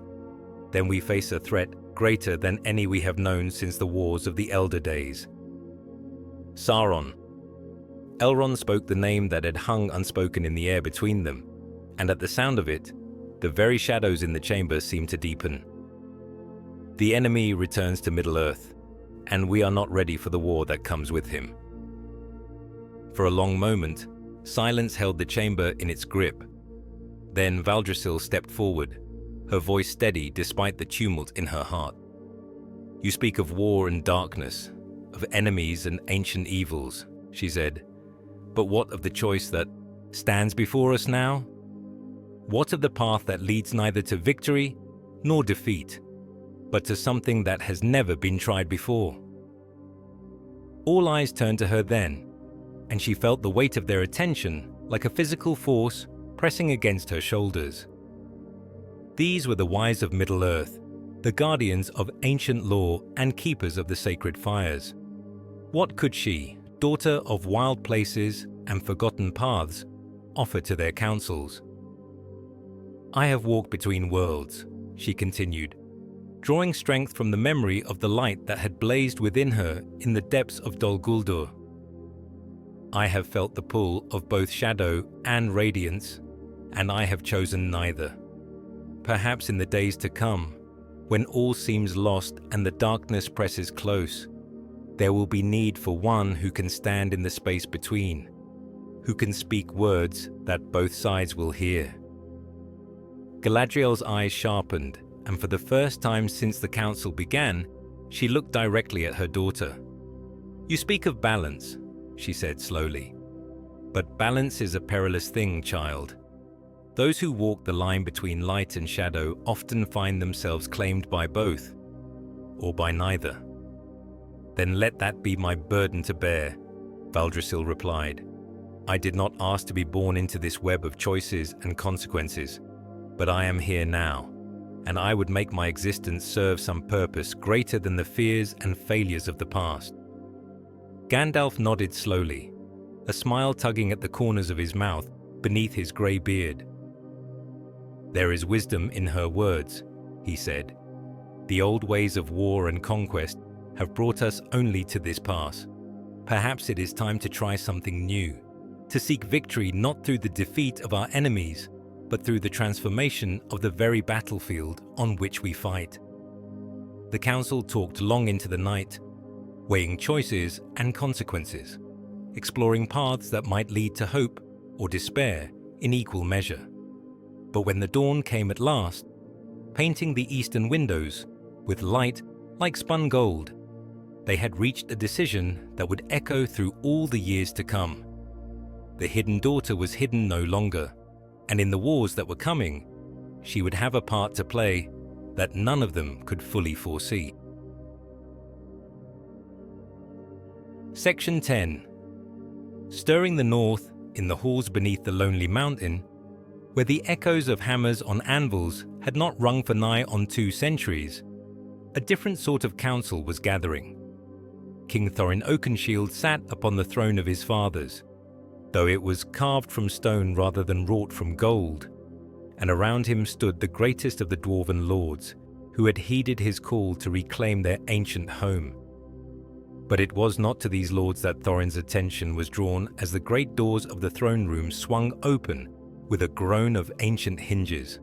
then we face a threat greater than any we have known since the wars of the Elder Days. Sauron. Elrond spoke the name that had hung unspoken in the air between them, and at the sound of it, the very shadows in the chamber seemed to deepen. The enemy returns to Middle-earth, and we are not ready for the war that comes with him. For a long moment, silence held the chamber in its grip. Then Valdrasil stepped forward, her voice steady despite the tumult in her heart. You speak of war and darkness, of enemies and ancient evils, she said. But what of the choice that stands before us now? What of the path that leads neither to victory nor defeat, but to something that has never been tried before? All eyes turned to her then, and she felt the weight of their attention like a physical force pressing against her shoulders. These were the wise of Middle-earth, the guardians of ancient lore and keepers of the sacred fires. What could she, daughter of wild places and forgotten paths, offer to their councils? I have walked between worlds, she continued, drawing strength from the memory of the light that had blazed within her in the depths of Dol Guldur. I have felt the pull of both shadow and radiance, and I have chosen neither. Perhaps in the days to come, when all seems lost and the darkness presses close, there will be need for one who can stand in the space between, who can speak words that both sides will hear. Galadriel's eyes sharpened, and for the first time since the council began, she looked directly at her daughter. You speak of balance, she said slowly. But balance is a perilous thing, child. Those who walk the line between light and shadow often find themselves claimed by both, or by neither. Then let that be my burden to bear, Valdrasil replied. I did not ask to be born into this web of choices and consequences, but I am here now, and I would make my existence serve some purpose greater than the fears and failures of the past. Gandalf nodded slowly, a smile tugging at the corners of his mouth beneath his grey beard. "There is wisdom in her words," he said. "The old ways of war and conquest have brought us only to this pass. Perhaps it is time to try something new, to seek victory not through the defeat of our enemies, but through the transformation of the very battlefield on which we fight." The council talked long into the night, weighing choices and consequences, exploring paths that might lead to hope or despair in equal measure. But when the dawn came at last, painting the eastern windows with light like spun gold, they had reached a decision that would echo through all the years to come. The hidden daughter was hidden no longer, and in the wars that were coming, she would have a part to play that none of them could fully foresee. Section 10. Stirring the north in the halls beneath the lonely mountain, where the echoes of hammers on anvils had not rung for nigh on 2 centuries, a different sort of council was gathering. King Thorin Oakenshield sat upon the throne of his fathers, though it was carved from stone rather than wrought from gold, and around him stood the greatest of the dwarven lords, who had heeded his call to reclaim their ancient home. But it was not to these lords that Thorin's attention was drawn as the great doors of the throne room swung open with a groan of ancient hinges.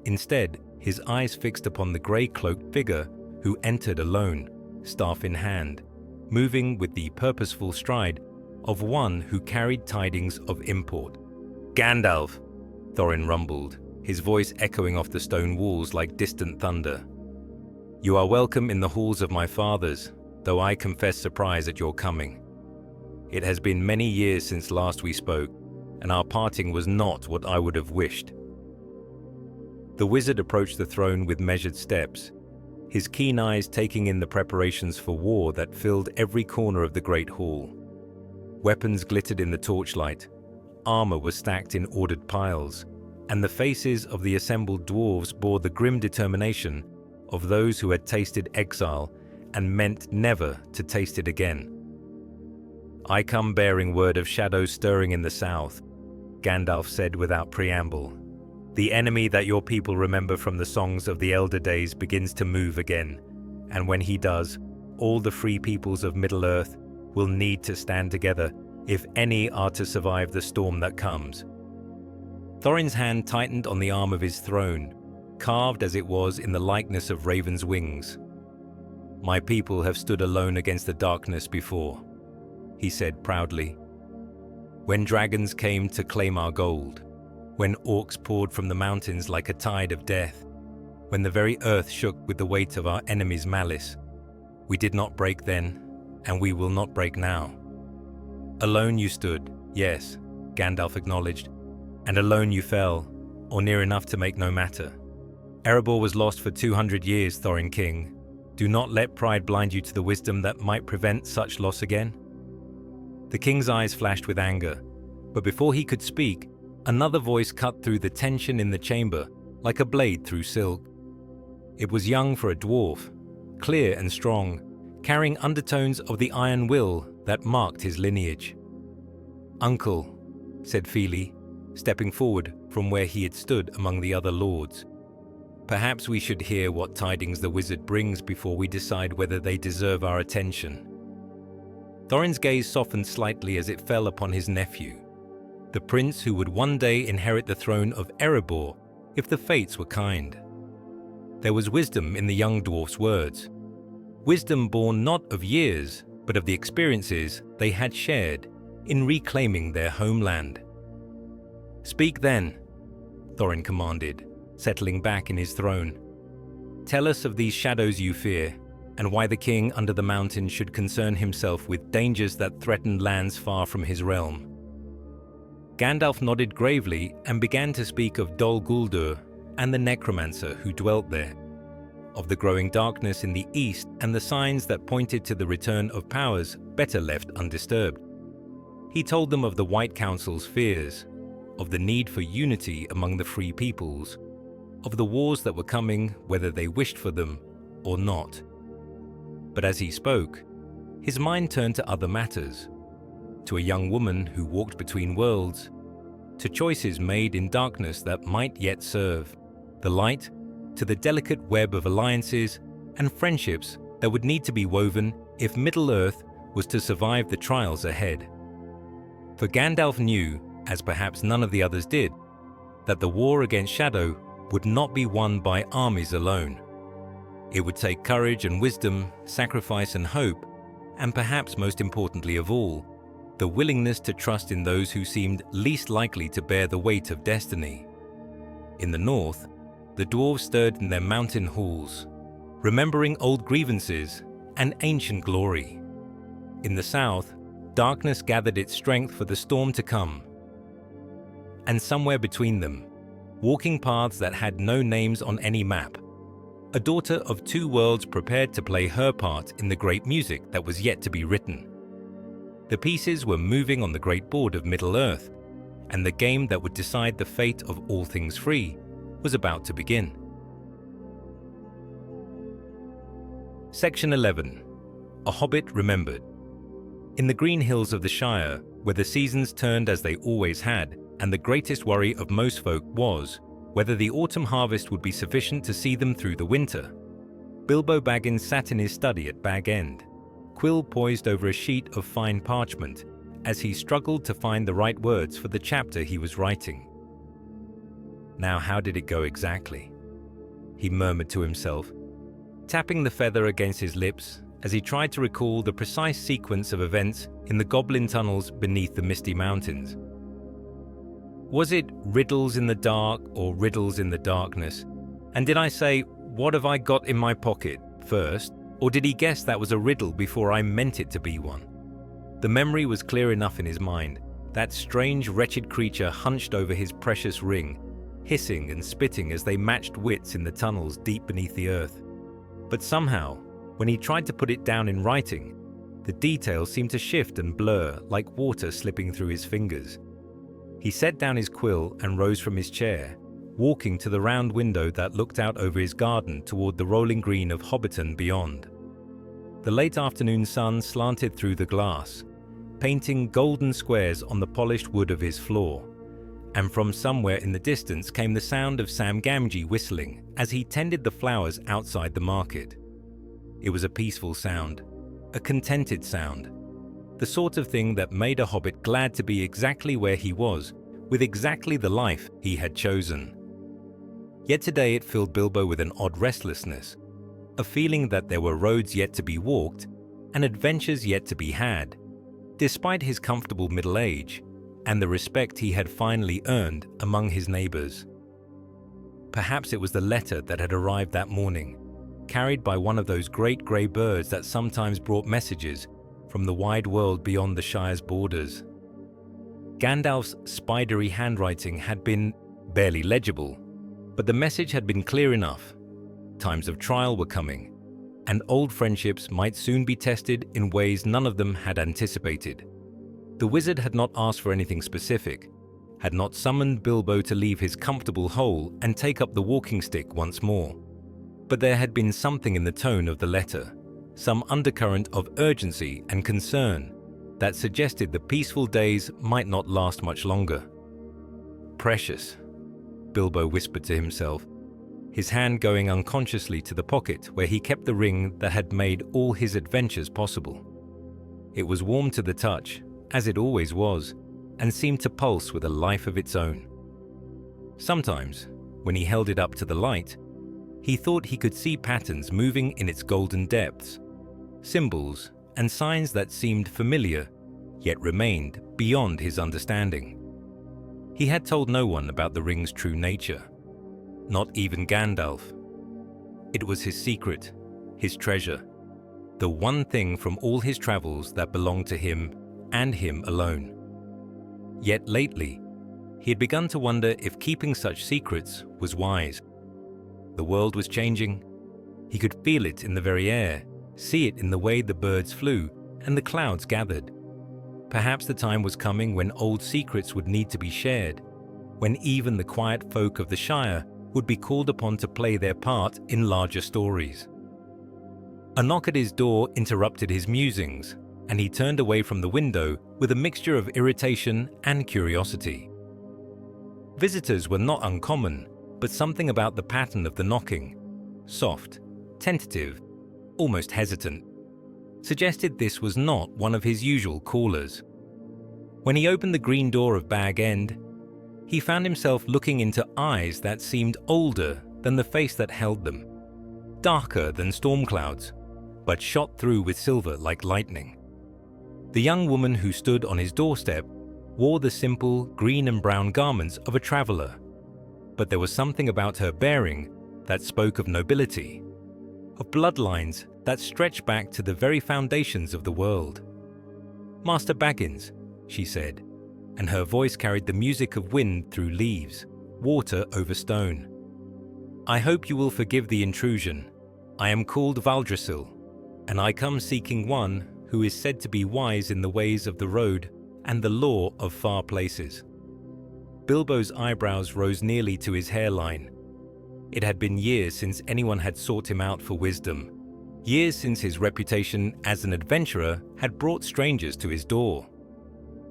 Instead, his eyes fixed upon the grey-cloaked figure who entered alone, staff in hand, moving with the purposeful stride of one who carried tidings of import. "Gandalf," Thorin rumbled, his voice echoing off the stone walls like distant thunder. "You are welcome in the halls of my fathers, though I confess surprise at your coming. It has been many years since last we spoke, and our parting was not what I would have wished." The wizard approached the throne with measured steps, his keen eyes taking in the preparations for war that filled every corner of the great hall. Weapons glittered in the torchlight, armor was stacked in ordered piles, and the faces of the assembled dwarves bore the grim determination of those who had tasted exile and meant never to taste it again. "I come bearing word of shadows stirring in the south," Gandalf said without preamble. "The enemy that your people remember from the songs of the elder days begins to move again, and when he does, all the free peoples of Middle-earth will need to stand together if any are to survive the storm that comes." Thorin's hand tightened on the arm of his throne, carved as it was in the likeness of raven's wings. "My people have stood alone against the darkness before," he said proudly. "When dragons came to claim our gold, when orcs poured from the mountains like a tide of death, when the very earth shook with the weight of our enemies' malice, we did not break then, and we will not break now. Alone you stood, yes," Gandalf acknowledged, "and alone you fell, or near enough to make no matter. Erebor was lost for 200 years, Thorin King. Do not let pride blind you to the wisdom that might prevent such loss again." The king's eyes flashed with anger, but before he could speak, another voice cut through the tension in the chamber like a blade through silk. It was young for a dwarf, clear and strong, carrying undertones of the iron will that marked his lineage. "Uncle," said Fili, stepping forward from where he had stood among the other lords. "Perhaps we should hear what tidings the wizard brings before we decide whether they deserve our attention." Thorin's gaze softened slightly as it fell upon his nephew, the prince who would one day inherit the throne of Erebor if the fates were kind. There was wisdom in the young dwarf's words, wisdom born not of years, but of the experiences they had shared in reclaiming their homeland. "Speak then," Thorin commanded, settling back in his throne. "Tell us of these shadows you fear, and why the king under the mountain should concern himself with dangers that threaten lands far from his realm." Gandalf nodded gravely and began to speak of Dol Guldur and the necromancer who dwelt there, of the growing darkness in the east and the signs that pointed to the return of powers better left undisturbed. He told them of the White Council's fears, of the need for unity among the free peoples, of the wars that were coming whether they wished for them or not. But as he spoke, his mind turned to other matters. to a young woman who walked between worlds, to choices made in darkness that might yet serve the light, to the delicate web of alliances and friendships that would need to be woven if Middle-earth was to survive the trials ahead. For Gandalf knew, as perhaps none of the others did, that the war against Shadow would not be won by armies alone. It would take courage and wisdom, sacrifice and hope, and perhaps most importantly of all, the willingness to trust in those who seemed least likely to bear the weight of destiny. In the north, the dwarves stirred in their mountain halls, remembering old grievances and ancient glory. In the south, darkness gathered its strength for the storm to come. And somewhere between them, walking paths that had no names on any map, a daughter of two worlds prepared to play her part in the great music that was yet to be written. The pieces were moving on the great board of Middle-earth, and the game that would decide the fate of all things free was about to begin. Section 11. A Hobbit Remembered. In the green hills of the Shire, where the seasons turned as they always had, and the greatest worry of most folk was whether the autumn harvest would be sufficient to see them through the winter, Bilbo Baggins sat in his study at Bag End, quill poised over a sheet of fine parchment, as he struggled to find the right words for the chapter he was writing. Now, how did it go exactly? He murmured to himself, tapping the feather against his lips as he tried to recall the precise sequence of events in the goblin tunnels beneath the misty mountains. Was it riddles in the dark or riddles in the darkness? And did I say, "What have I got in my pocket?" first? Or did he guess that was a riddle before I meant it to be one? The memory was clear enough in his mind. That strange, wretched creature hunched over his precious ring, hissing and spitting as they matched wits in the tunnels deep beneath the earth. But somehow, when he tried to put it down in writing, the details seemed to shift and blur like water slipping through his fingers. He set down his quill and rose from his chair, walking to the round window that looked out over his garden toward the rolling green of Hobbiton beyond. The late afternoon sun slanted through the glass, painting golden squares on the polished wood of his floor, and from somewhere in the distance came the sound of Sam Gamgee whistling as he tended the flowers outside the market. It was a peaceful sound, a contented sound, the sort of thing that made a hobbit glad to be exactly where he was, with exactly the life he had chosen. Yet today it filled Bilbo with an odd restlessness, a feeling that there were roads yet to be walked and adventures yet to be had, despite his comfortable middle age and the respect he had finally earned among his neighbors. Perhaps it was the letter that had arrived that morning, carried by one of those great grey birds that sometimes brought messages from the wide world beyond the Shire's borders. Gandalf's spidery handwriting had been barely legible, but the message had been clear enough. Times of trial were coming, and old friendships might soon be tested in ways none of them had anticipated. The wizard had not asked for anything specific, had not summoned Bilbo to leave his comfortable hole and take up the walking stick once more. But there had been something in the tone of the letter, some undercurrent of urgency and concern that suggested the peaceful days might not last much longer. "Precious," Bilbo whispered to himself, his hand going unconsciously to the pocket where he kept the ring that had made all his adventures possible. It was warm to the touch, as it always was, and seemed to pulse with a life of its own. Sometimes, when he held it up to the light, he thought he could see patterns moving in its golden depths, symbols and signs that seemed familiar, yet remained beyond his understanding. He had told no one about the ring's true nature, not even Gandalf. It was his secret, his treasure, the one thing from all his travels that belonged to him and him alone. Yet lately, he had begun to wonder if keeping such secrets was wise. The world was changing. He could feel it in the very air, see it in the way the birds flew and the clouds gathered. Perhaps the time was coming when old secrets would need to be shared, when even the quiet folk of the Shire would be called upon to play their part in larger stories. A knock at his door interrupted his musings, and he turned away from the window with a mixture of irritation and curiosity. Visitors were not uncommon, but something about the pattern of the knocking, soft, tentative, almost hesitant, suggested this was not one of his usual callers. When he opened the green door of Bag End, he found himself looking into eyes that seemed older than the face that held them, darker than storm clouds, but shot through with silver like lightning. The young woman who stood on his doorstep wore the simple green and brown garments of a traveler, but there was something about her bearing that spoke of nobility, of bloodlines that stretched back to the very foundations of the world. "Master Baggins," she said, and her voice carried the music of wind through leaves, water over stone. "I hope you will forgive the intrusion. I am called Valdresil, and I come seeking one who is said to be wise in the ways of the road and the lore of far places." Bilbo's eyebrows rose nearly to his hairline. It had been years since anyone had sought him out for wisdom, years since his reputation as an adventurer had brought strangers to his door.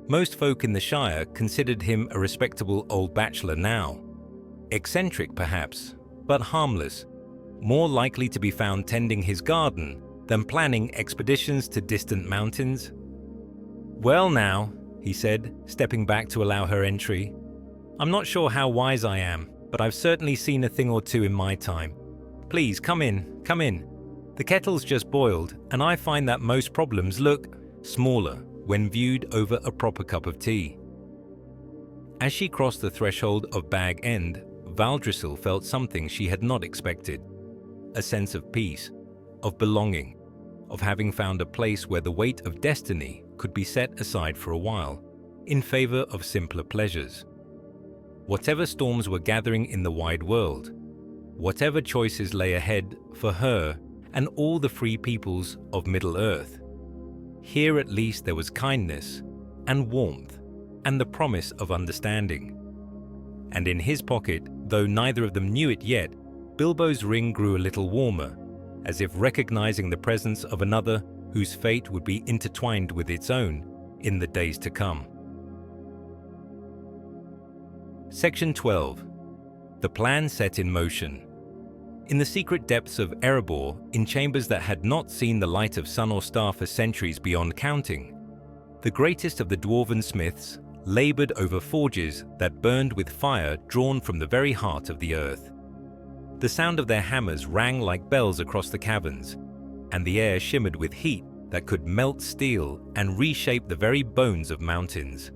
Most folk in the Shire considered him a respectable old bachelor now, eccentric perhaps, but harmless, more likely to be found tending his garden than planning expeditions to distant mountains. "Well now," he said, stepping back to allow her entry, "I'm not sure how wise I am, but I've certainly seen a thing or two in my time. Please, come in, come in. The kettle's just boiled, and I find that most problems look smaller when viewed over a proper cup of tea." As she crossed the threshold of Bag End, Valdresil felt something she had not expected. A sense of peace, of belonging, of having found a place where the weight of destiny could be set aside for a while, in favor of simpler pleasures. Whatever storms were gathering in the wide world, whatever choices lay ahead for her and all the free peoples of Middle-earth, here at least there was kindness and warmth and the promise of understanding. And in his pocket, though neither of them knew it yet, Bilbo's ring grew a little warmer, as if recognizing the presence of another whose fate would be intertwined with its own in the days to come. Section 12. The plan set in motion. In the secret depths of Erebor, in chambers that had not seen the light of sun or star for centuries beyond counting, the greatest of the dwarven smiths labored over forges that burned with fire drawn from the very heart of the earth. The sound of their hammers rang like bells across the caverns, and the air shimmered with heat that could melt steel and reshape the very bones of mountains.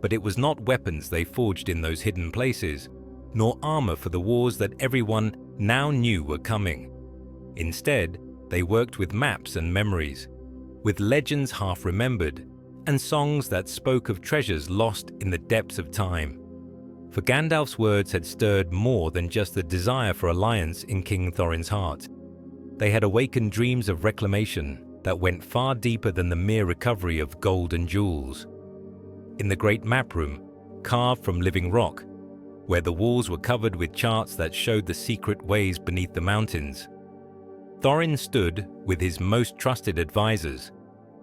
But it was not weapons they forged in those hidden places, nor armor for the wars that everyone now knew were coming. Instead, they worked with maps and memories, with legends half remembered, and songs that spoke of treasures lost in the depths of time. For Gandalf's words had stirred more than just the desire for alliance in King Thorin's heart. They had awakened dreams of reclamation that went far deeper than the mere recovery of gold and jewels. In the great map room, carved from living rock, where the walls were covered with charts that showed the secret ways beneath the mountains, Thorin stood with his most trusted advisors,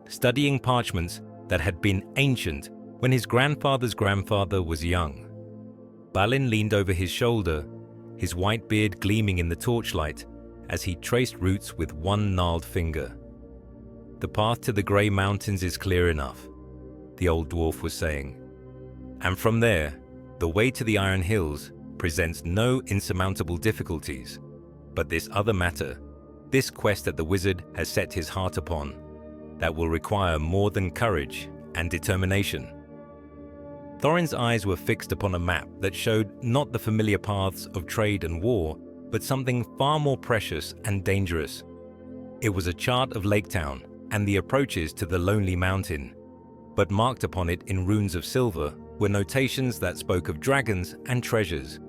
studying parchments that had been ancient when his grandfather's grandfather was young. Balin leaned over his shoulder, his white beard gleaming in the torchlight as he traced routes with one gnarled finger. "The path to the Grey Mountains is clear enough," the old dwarf was saying. "And from there, the way to the Iron Hills presents no insurmountable difficulties. But this other matter, this quest that the wizard has set his heart upon, that will require more than courage and determination." Thorin's eyes were fixed upon a map that showed not the familiar paths of trade and war, but something far more precious and dangerous. It was a chart of Lake Town and the approaches to the Lonely Mountain, but marked upon it in runes of silver were notations that spoke of dragons and treasures,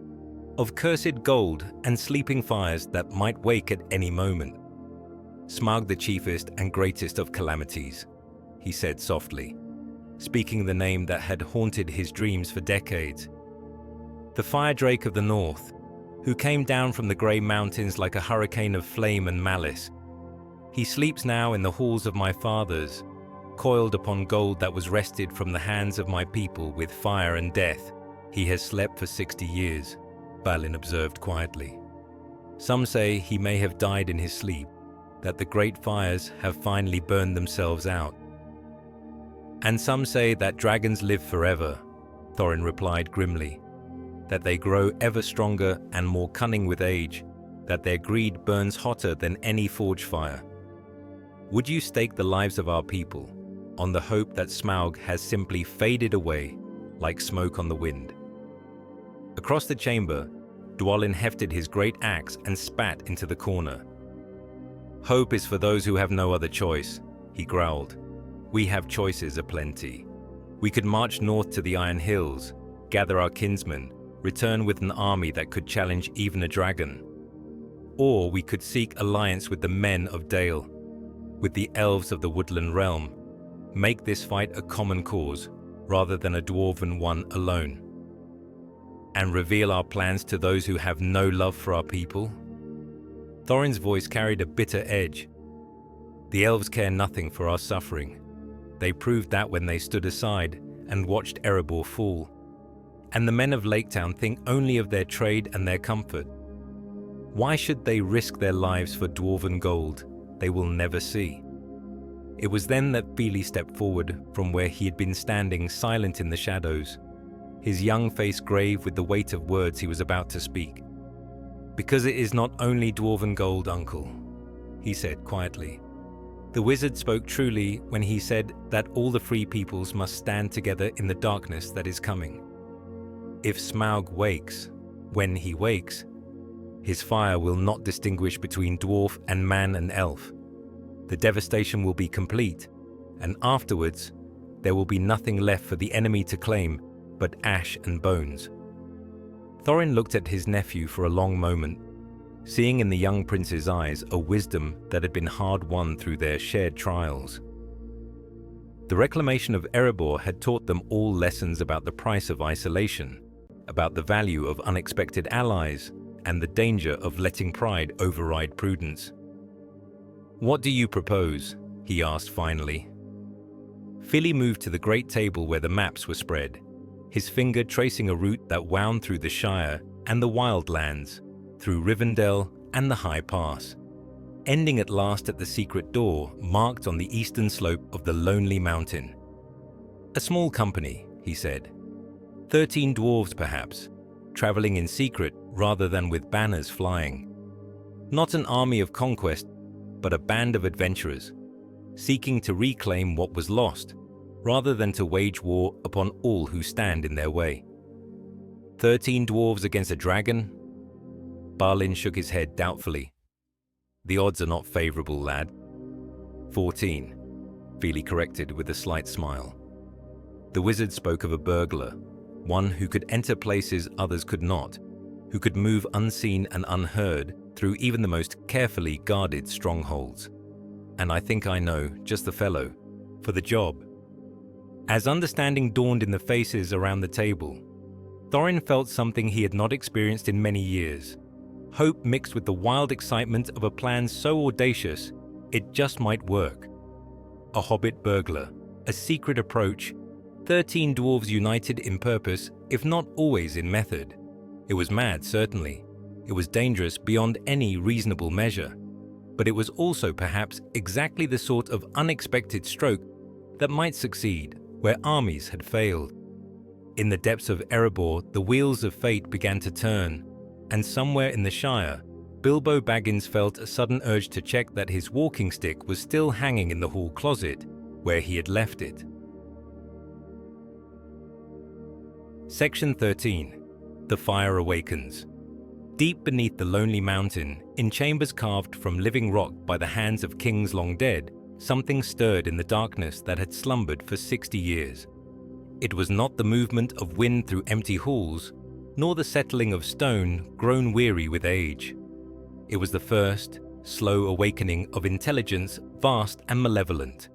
of cursed gold and sleeping fires that might wake at any moment. "Smaug the chiefest and greatest of calamities," he said softly, speaking the name that had haunted his dreams for decades. "The fire drake of the north, who came down from the Grey Mountains like a hurricane of flame and malice. He sleeps now in the halls of my fathers, coiled upon gold that was wrested from the hands of my people with fire and death. He has slept for 60 years, Balin observed quietly. Some say he may have died in his sleep, that the great fires have finally burned themselves out. And some say that dragons live forever, Thorin replied grimly, that they grow ever stronger and more cunning with age, that their greed burns hotter than any forge fire. Would you stake the lives of our people on the hope that Smaug has simply faded away like smoke on the wind? Across the chamber, Dwalin hefted his great axe and spat into the corner. Hope is for those who have no other choice, he growled. We have choices aplenty. We could march north to the Iron Hills, gather our kinsmen, return with an army that could challenge even a dragon. Or we could seek alliance with the men of Dale, with the elves of the woodland realm, make this fight a common cause rather than a dwarven one alone, and reveal our plans to those who have no love for our people? Thorin's voice carried a bitter edge. The elves care nothing for our suffering. They proved that when they stood aside and watched Erebor fall. And the men of Laketown think only of their trade and their comfort. Why should they risk their lives for dwarven gold they will never see? It was then that Fili stepped forward from where he had been standing silent in the shadows, his young face grave with the weight of words he was about to speak. Because it is not only dwarven gold, uncle, he said quietly. The wizard spoke truly when he said that all the free peoples must stand together in the darkness that is coming. If Smaug wakes, when he wakes, his fire will not distinguish between dwarf and man and elf. The devastation will be complete, and afterwards, there will be nothing left for the enemy to claim but ash and bones. Thorin looked at his nephew for a long moment, seeing in the young prince's eyes a wisdom that had been hard-won through their shared trials. The reclamation of Erebor had taught them all lessons about the price of isolation, about the value of unexpected allies, and the danger of letting pride override prudence. "What do you propose?" he asked finally. Fili moved to the great table where the maps were spread, his finger tracing a route that wound through the Shire and the Wildlands, through Rivendell and the High Pass, ending at last at the secret door marked on the eastern slope of the Lonely Mountain. "A small company," he said. 13 dwarves perhaps, traveling in secret rather than with banners flying. Not an army of conquest, but a band of adventurers, seeking to reclaim what was lost, rather than to wage war upon all who stand in their way. 13 dwarves against a dragon? Balin shook his head doubtfully. The odds are not favorable, lad. 14, Fili corrected with a slight smile. The wizard spoke of a burglar, one who could enter places others could not, who could move unseen and unheard through even the most carefully guarded strongholds. And I think I know just the fellow for the job. As understanding dawned in the faces around the table, Thorin felt something he had not experienced in many years. Hope mixed with the wild excitement of a plan so audacious, it just might work. A hobbit burglar, a secret approach, 13 dwarves united in purpose, if not always in method. It was mad, certainly. It was dangerous beyond any reasonable measure. But it was also perhaps exactly the sort of unexpected stroke that might succeed where armies had failed. In the depths of Erebor, the wheels of fate began to turn, and somewhere in the Shire, Bilbo Baggins felt a sudden urge to check that his walking stick was still hanging in the hall closet, where he had left it. Section 13. The Fire Awakens. Deep beneath the Lonely Mountain, in chambers carved from living rock by the hands of kings long dead, something stirred in the darkness that had slumbered for 60 years. It was not the movement of wind through empty halls, nor the settling of stone grown weary with age. It was the first, slow awakening of intelligence vast and malevolent,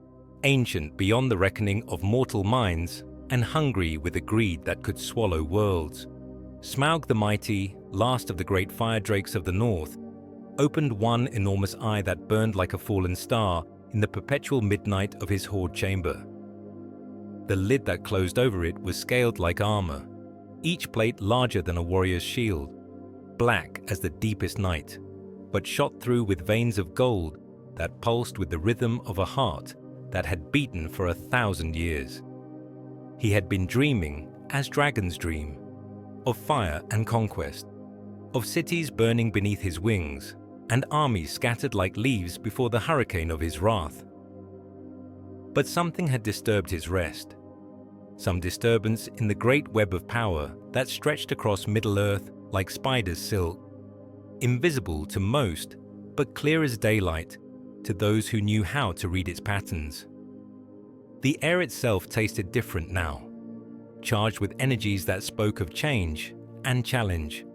ancient beyond the reckoning of mortal minds, and hungry with a greed that could swallow worlds. Smaug the Mighty, last of the great fire drakes of the north, opened one enormous eye that burned like a fallen star in the perpetual midnight of his hoard chamber. The lid that closed over it was scaled like armor, each plate larger than a warrior's shield, black as the deepest night, but shot through with veins of gold that pulsed with the rhythm of a heart that had beaten for 1,000 years. He had been dreaming, as dragons dream, of fire and conquest, of cities burning beneath his wings, and armies scattered like leaves before the hurricane of his wrath. But something had disturbed his rest, some disturbance in the great web of power that stretched across Middle-earth like spider's silk, invisible to most, but clear as daylight to those who knew how to read its patterns. The air itself tasted different now, charged with energies that spoke of change and challenge,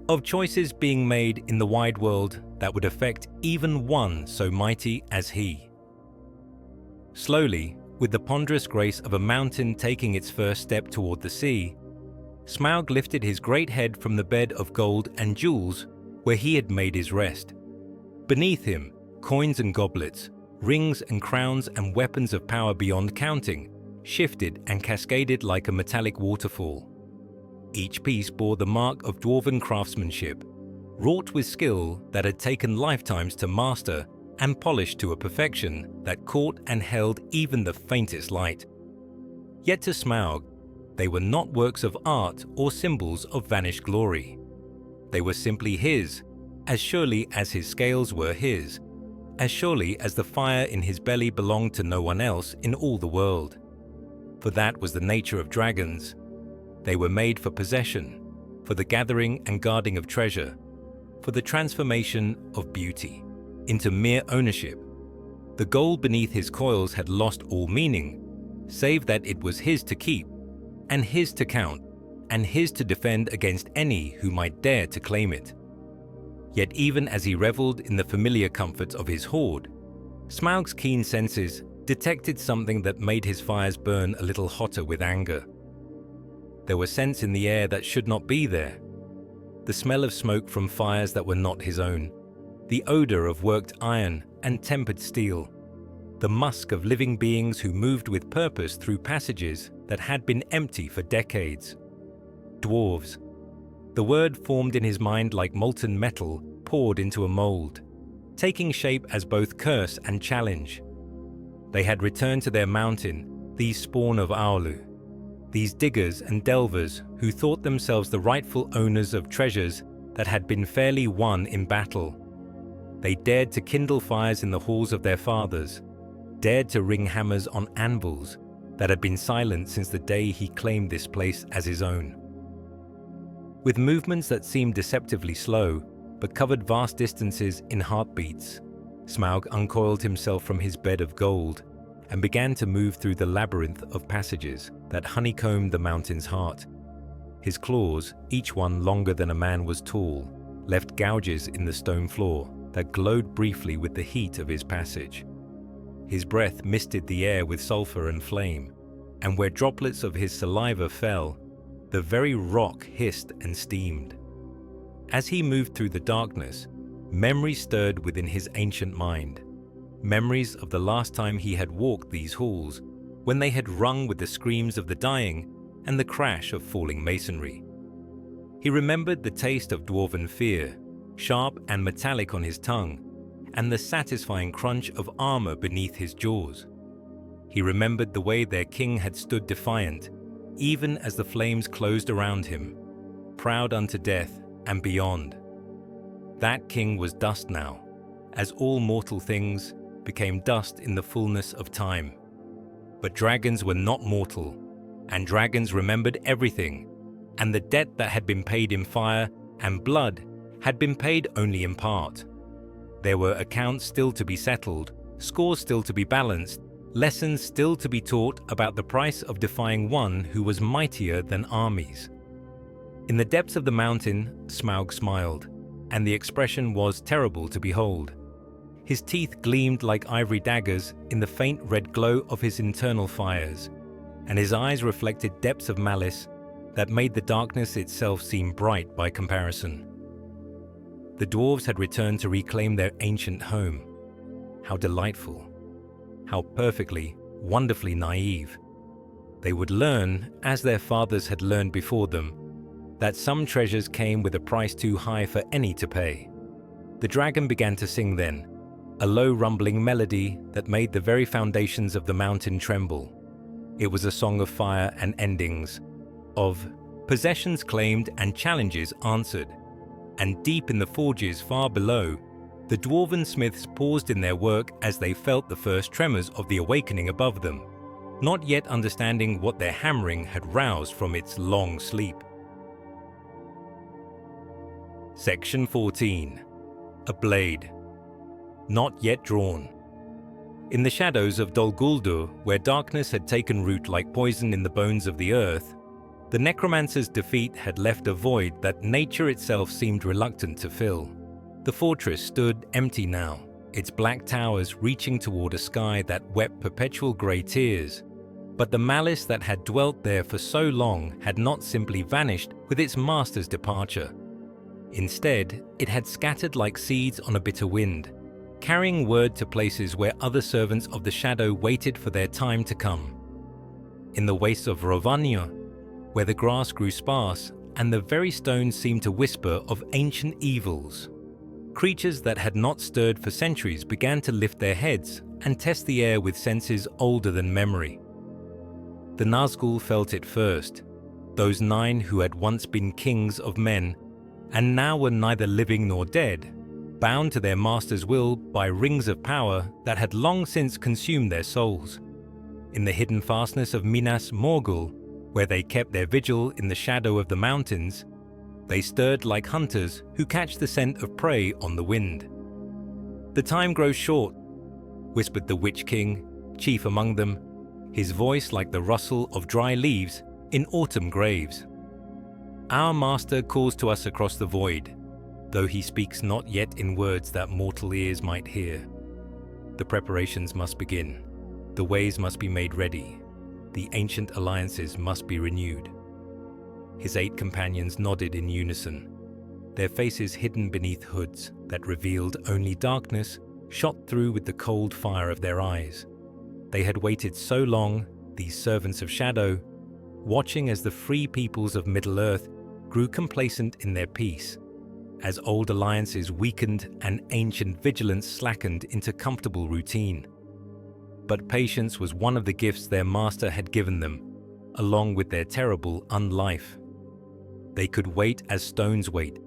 of choices being made in the wide world that would affect even one so mighty as he. Slowly, with the ponderous grace of a mountain taking its first step toward the sea, Smaug lifted his great head from the bed of gold and jewels where he had made his rest. Beneath him, coins and goblets, rings and crowns and weapons of power beyond counting, shifted and cascaded like a metallic waterfall. Each piece bore the mark of dwarven craftsmanship, wrought with skill that had taken lifetimes to master and polished to a perfection that caught and held even the faintest light. Yet to Smaug, they were not works of art or symbols of vanished glory. They were simply his, as surely as his scales were his, as surely as the fire in his belly belonged to no one else in all the world. For that was the nature of dragons. They were made for possession, for the gathering and guarding of treasure, for the transformation of beauty into mere ownership. The gold beneath his coils had lost all meaning, save that it was his to keep, and his to count, and his to defend against any who might dare to claim it. Yet even as he reveled in the familiar comforts of his hoard, Smaug's keen senses detected something that made his fires burn a little hotter with anger. There were scents in the air that should not be there. The smell of smoke from fires that were not his own, the odor of worked iron and tempered steel, the musk of living beings who moved with purpose through passages that had been empty for decades. Dwarves. The word formed in his mind like molten metal poured into a mold, taking shape as both curse and challenge. They had returned to their mountain, these spawn of Aulu, these diggers and delvers who thought themselves the rightful owners of treasures that had been fairly won in battle. They dared to kindle fires in the halls of their fathers, dared to ring hammers on anvils that had been silent since the day he claimed this place as his own. With movements that seemed deceptively slow, but covered vast distances in heartbeats, Smaug uncoiled himself from his bed of gold and began to move through the labyrinth of passages that honeycombed the mountain's heart. His claws, each one longer than a man was tall, left gouges in the stone floor that glowed briefly with the heat of his passage. His breath misted the air with sulfur and flame, and where droplets of his saliva fell, the very rock hissed and steamed. As he moved through the darkness, memories stirred within his ancient mind. Memories of the last time he had walked these halls, when they had rung with the screams of the dying and the crash of falling masonry. He remembered the taste of dwarven fear, sharp and metallic on his tongue, and the satisfying crunch of armor beneath his jaws. He remembered the way their king had stood defiant, even as the flames closed around him, proud unto death and beyond. That king was dust now, as all mortal things became dust in the fullness of time. But dragons were not mortal, and dragons remembered everything, and the debt that had been paid in fire and blood had been paid only in part. There were accounts still to be settled, scores still to be balanced, lessons still to be taught about the price of defying one who was mightier than armies. In the depths of the mountain, Smaug smiled, and the expression was terrible to behold. His teeth gleamed like ivory daggers in the faint red glow of his internal fires, and his eyes reflected depths of malice that made the darkness itself seem bright by comparison. The dwarves had returned to reclaim their ancient home. How delightful. How perfectly, wonderfully naive. They would learn, as their fathers had learned before them, that some treasures came with a price too high for any to pay. The dragon began to sing then, a low rumbling melody that made the very foundations of the mountain tremble. It was a song of fire and endings, of possessions claimed and challenges answered. And deep in the forges far below, the dwarven smiths paused in their work as they felt the first tremors of the awakening above them, not yet understanding what their hammering had roused from its long sleep. Section 14. A blade. Not yet drawn. In the shadows of Dol Guldur, where darkness had taken root like poison in the bones of the earth, the necromancer's defeat had left a void that nature itself seemed reluctant to fill. The fortress stood empty now, its black towers reaching toward a sky that wept perpetual grey tears. But the malice that had dwelt there for so long had not simply vanished with its master's departure. Instead, it had scattered like seeds on a bitter wind, carrying word to places where other servants of the shadow waited for their time to come. In the wastes of Rovania, where the grass grew sparse and the very stones seemed to whisper of ancient evils, creatures that had not stirred for centuries began to lift their heads and test the air with senses older than memory. The Nazgul felt it first, those 9 who had once been kings of men and now were neither living nor dead, bound to their master's will by rings of power that had long since consumed their souls. In the hidden fastness of Minas Morgul, where they kept their vigil in the shadow of the mountains, they stirred like hunters who catch the scent of prey on the wind. "The time grows short," whispered the Witch King, chief among them, his voice like the rustle of dry leaves in autumn graves. "Our master calls to us across the void, though he speaks not yet in words that mortal ears might hear. The preparations must begin, the ways must be made ready, the ancient alliances must be renewed." His 8 companions nodded in unison, their faces hidden beneath hoods that revealed only darkness shot through with the cold fire of their eyes. They had waited so long, these servants of shadow, watching as the free peoples of Middle-earth grew complacent in their peace, as old alliances weakened and ancient vigilance slackened into comfortable routine. But patience was one of the gifts their master had given them, along with their terrible unlife. They could wait as stones wait,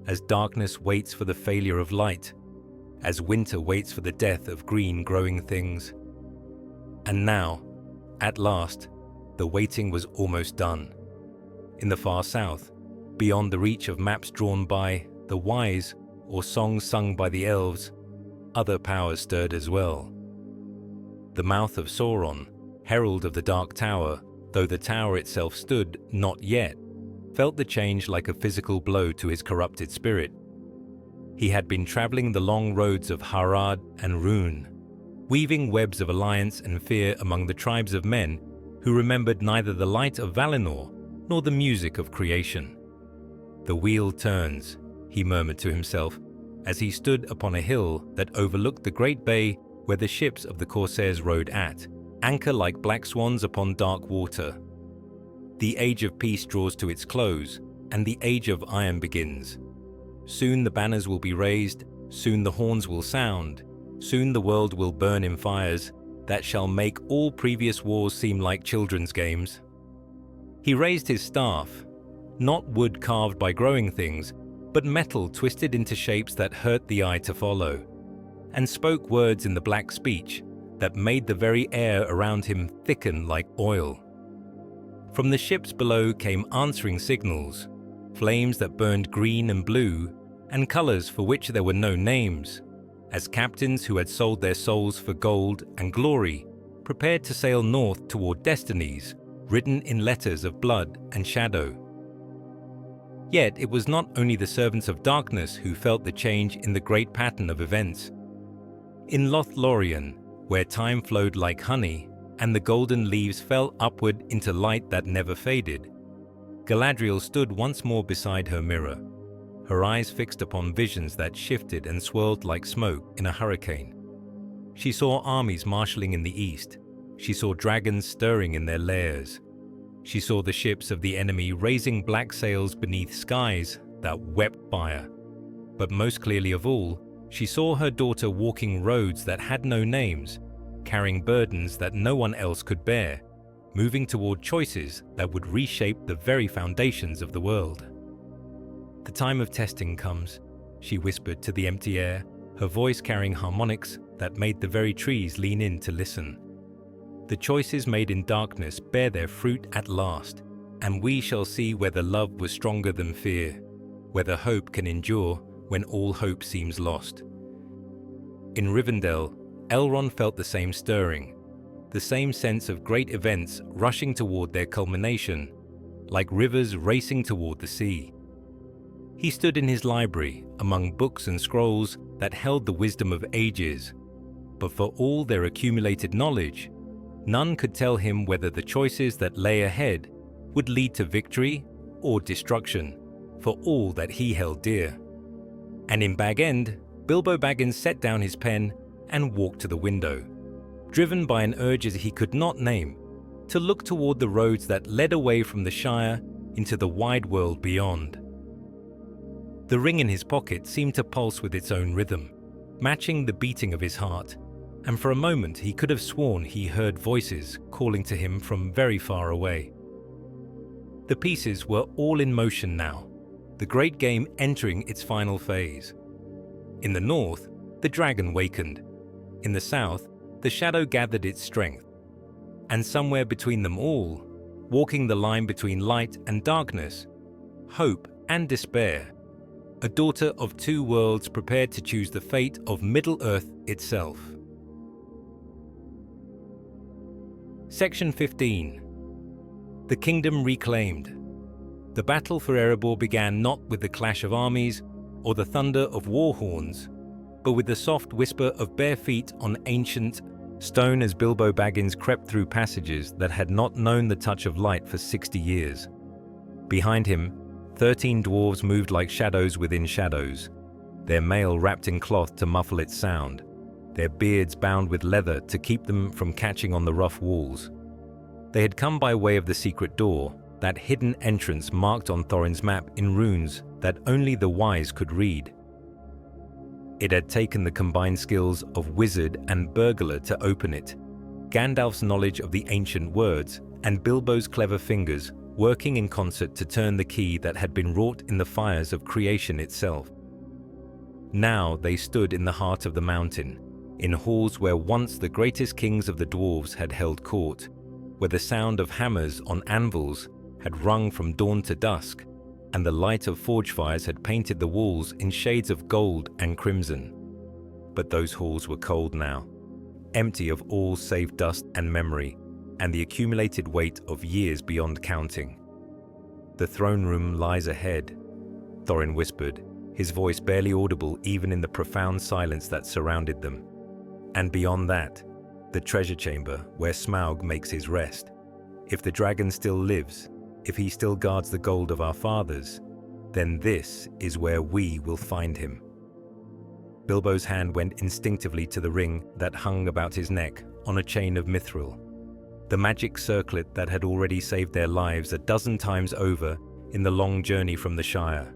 as darkness waits for the failure of light, as winter waits for the death of green growing things. And now, at last, the waiting was almost done. In the far south, beyond the reach of maps drawn by the wise or songs sung by the elves, other powers stirred as well. The mouth of Sauron, herald of the Dark Tower, though the tower itself stood not yet, felt the change like a physical blow to his corrupted spirit. He had been traveling the long roads of Harad and Rune, weaving webs of alliance and fear among the tribes of men who remembered neither the light of Valinor nor the music of creation. "The wheel turns," he murmured to himself, as he stood upon a hill that overlooked the great bay where the ships of the corsairs rode at, anchor like black swans upon dark water. The age of peace draws to its close, and the age of iron begins. Soon the banners will be raised, soon the horns will sound, soon the world will burn in fires that shall make all previous wars seem like children's games. He raised his staff, not wood carved by growing things, but metal twisted into shapes that hurt the eye to follow, and spoke words in the black speech that made the very air around him thicken like oil. From the ships below came answering signals, flames that burned green and blue, and colors for which there were no names, as captains who had sold their souls for gold and glory prepared to sail north toward destinies written in letters of blood and shadow. Yet it was not only the servants of darkness who felt the change in the great pattern of events. In Lothlórien, where time flowed like honey and the golden leaves fell upward into light that never faded, Galadriel stood once more beside her mirror, her eyes fixed upon visions that shifted and swirled like smoke in a hurricane. She saw armies marshalling in the east. She saw dragons stirring in their lairs. She saw the ships of the enemy raising black sails beneath skies that wept fire. But most clearly of all, she saw her daughter walking roads that had no names, carrying burdens that no one else could bear, moving toward choices that would reshape the very foundations of the world. The time of testing comes, she whispered to the empty air, her voice carrying harmonics that made the very trees lean in to listen. The choices made in darkness bear their fruit at last, and we shall see whether love was stronger than fear, whether hope can endure when all hope seems lost. In Rivendell, Elrond felt the same stirring, the same sense of great events rushing toward their culmination, like rivers racing toward the sea. He stood in his library among books and scrolls that held the wisdom of ages, but for all their accumulated knowledge, none could tell him whether the choices that lay ahead would lead to victory or destruction for all that he held dear. And in Bag End, Bilbo Baggins set down his pen and walked to the window, driven by an urge that he could not name, to look toward the roads that led away from the Shire into the wide world beyond. The ring in his pocket seemed to pulse with its own rhythm, matching the beating of his heart, and for a moment he could have sworn he heard voices calling to him from very far away. The pieces were all in motion now, the great game entering its final phase. In the north, the dragon wakened. In the south, the shadow gathered its strength. And somewhere between them all, walking the line between light and darkness, hope and despair, a daughter of two worlds prepared to choose the fate of Middle-earth itself. Section 15. The Kingdom Reclaimed. The battle for Erebor began not with the clash of armies or the thunder of war horns, but with the soft whisper of bare feet on ancient stone as Bilbo Baggins crept through passages that had not known the touch of light for 60 years. Behind him, 13 dwarves moved like shadows within shadows, their mail wrapped in cloth to muffle its sound, their beards bound with leather to keep them from catching on the rough walls. They had come by way of the secret door, that hidden entrance marked on Thorin's map in runes that only the wise could read. It had taken the combined skills of wizard and burglar to open it, Gandalf's knowledge of the ancient words, and Bilbo's clever fingers working in concert to turn the key that had been wrought in the fires of creation itself. Now they stood in the heart of the mountain, in halls where once the greatest kings of the dwarves had held court, where the sound of hammers on anvils had rung from dawn to dusk, and the light of forge fires had painted the walls in shades of gold and crimson. But those halls were cold now, empty of all save dust and memory, and the accumulated weight of years beyond counting. "The throne room lies ahead," Thorin whispered, his voice barely audible even in the profound silence that surrounded them. "And beyond that, the treasure chamber where Smaug makes his rest. If the dragon still lives, if he still guards the gold of our fathers, then this is where we will find him." Bilbo's hand went instinctively to the ring that hung about his neck on a chain of mithril, the magic circlet that had already saved their lives a dozen times over in the long journey from the Shire.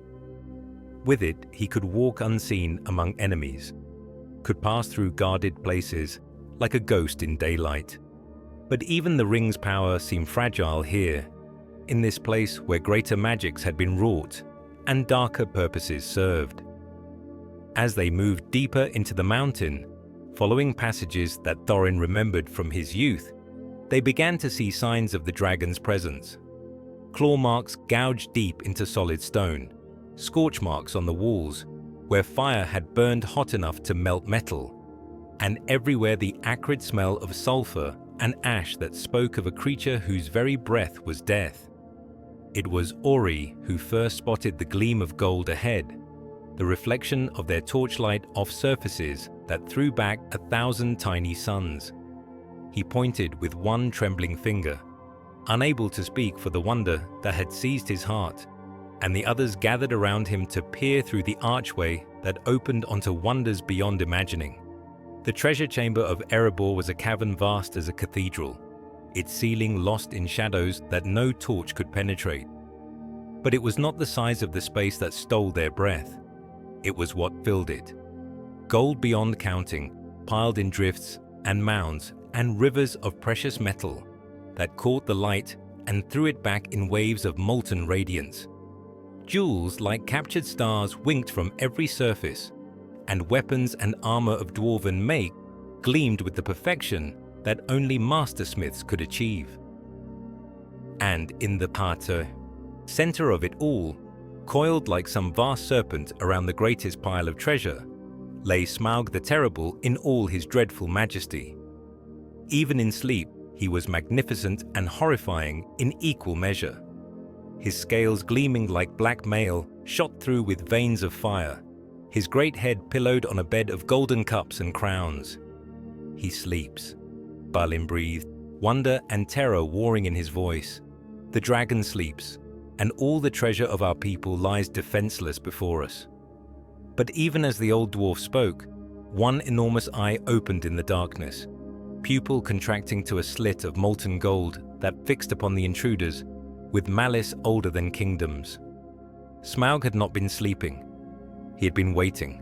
With it, he could walk unseen among enemies, could pass through guarded places like a ghost in daylight. But even the ring's power seemed fragile here, in this place where greater magics had been wrought and darker purposes served. As they moved deeper into the mountain, following passages that Thorin remembered from his youth, they began to see signs of the dragon's presence. Claw marks gouged deep into solid stone, scorch marks on the walls, where fire had burned hot enough to melt metal, and everywhere the acrid smell of sulfur and ash that spoke of a creature whose very breath was death. It was Ori who first spotted the gleam of gold ahead, the reflection of their torchlight off surfaces that threw back 1,000 tiny suns. He pointed with one trembling finger, unable to speak for the wonder that had seized his heart, and the others gathered around him to peer through the archway that opened onto wonders beyond imagining. The treasure chamber of Erebor was a cavern vast as a cathedral, its ceiling lost in shadows that no torch could penetrate. But it was not the size of the space that stole their breath. It was what filled it. Gold beyond counting, piled in drifts and mounds and rivers of precious metal that caught the light and threw it back in waves of molten radiance. Jewels like captured stars winked from every surface, and weapons and armor of dwarven make gleamed with the perfection that only mastersmiths could achieve. And in the Pater, center of it all, coiled like some vast serpent around the greatest pile of treasure, lay Smaug the Terrible in all his dreadful majesty. Even in sleep, he was magnificent and horrifying in equal measure. His scales gleaming like black mail, shot through with veins of fire, his great head pillowed on a bed of golden cups and crowns. He sleeps, Balin breathed, wonder and terror warring in his voice. The dragon sleeps, and all the treasure of our people lies defenseless before us. But even as the old dwarf spoke, one enormous eye opened in the darkness, pupil contracting to a slit of molten gold that fixed upon the intruders with malice older than kingdoms. Smaug had not been sleeping. He had been waiting,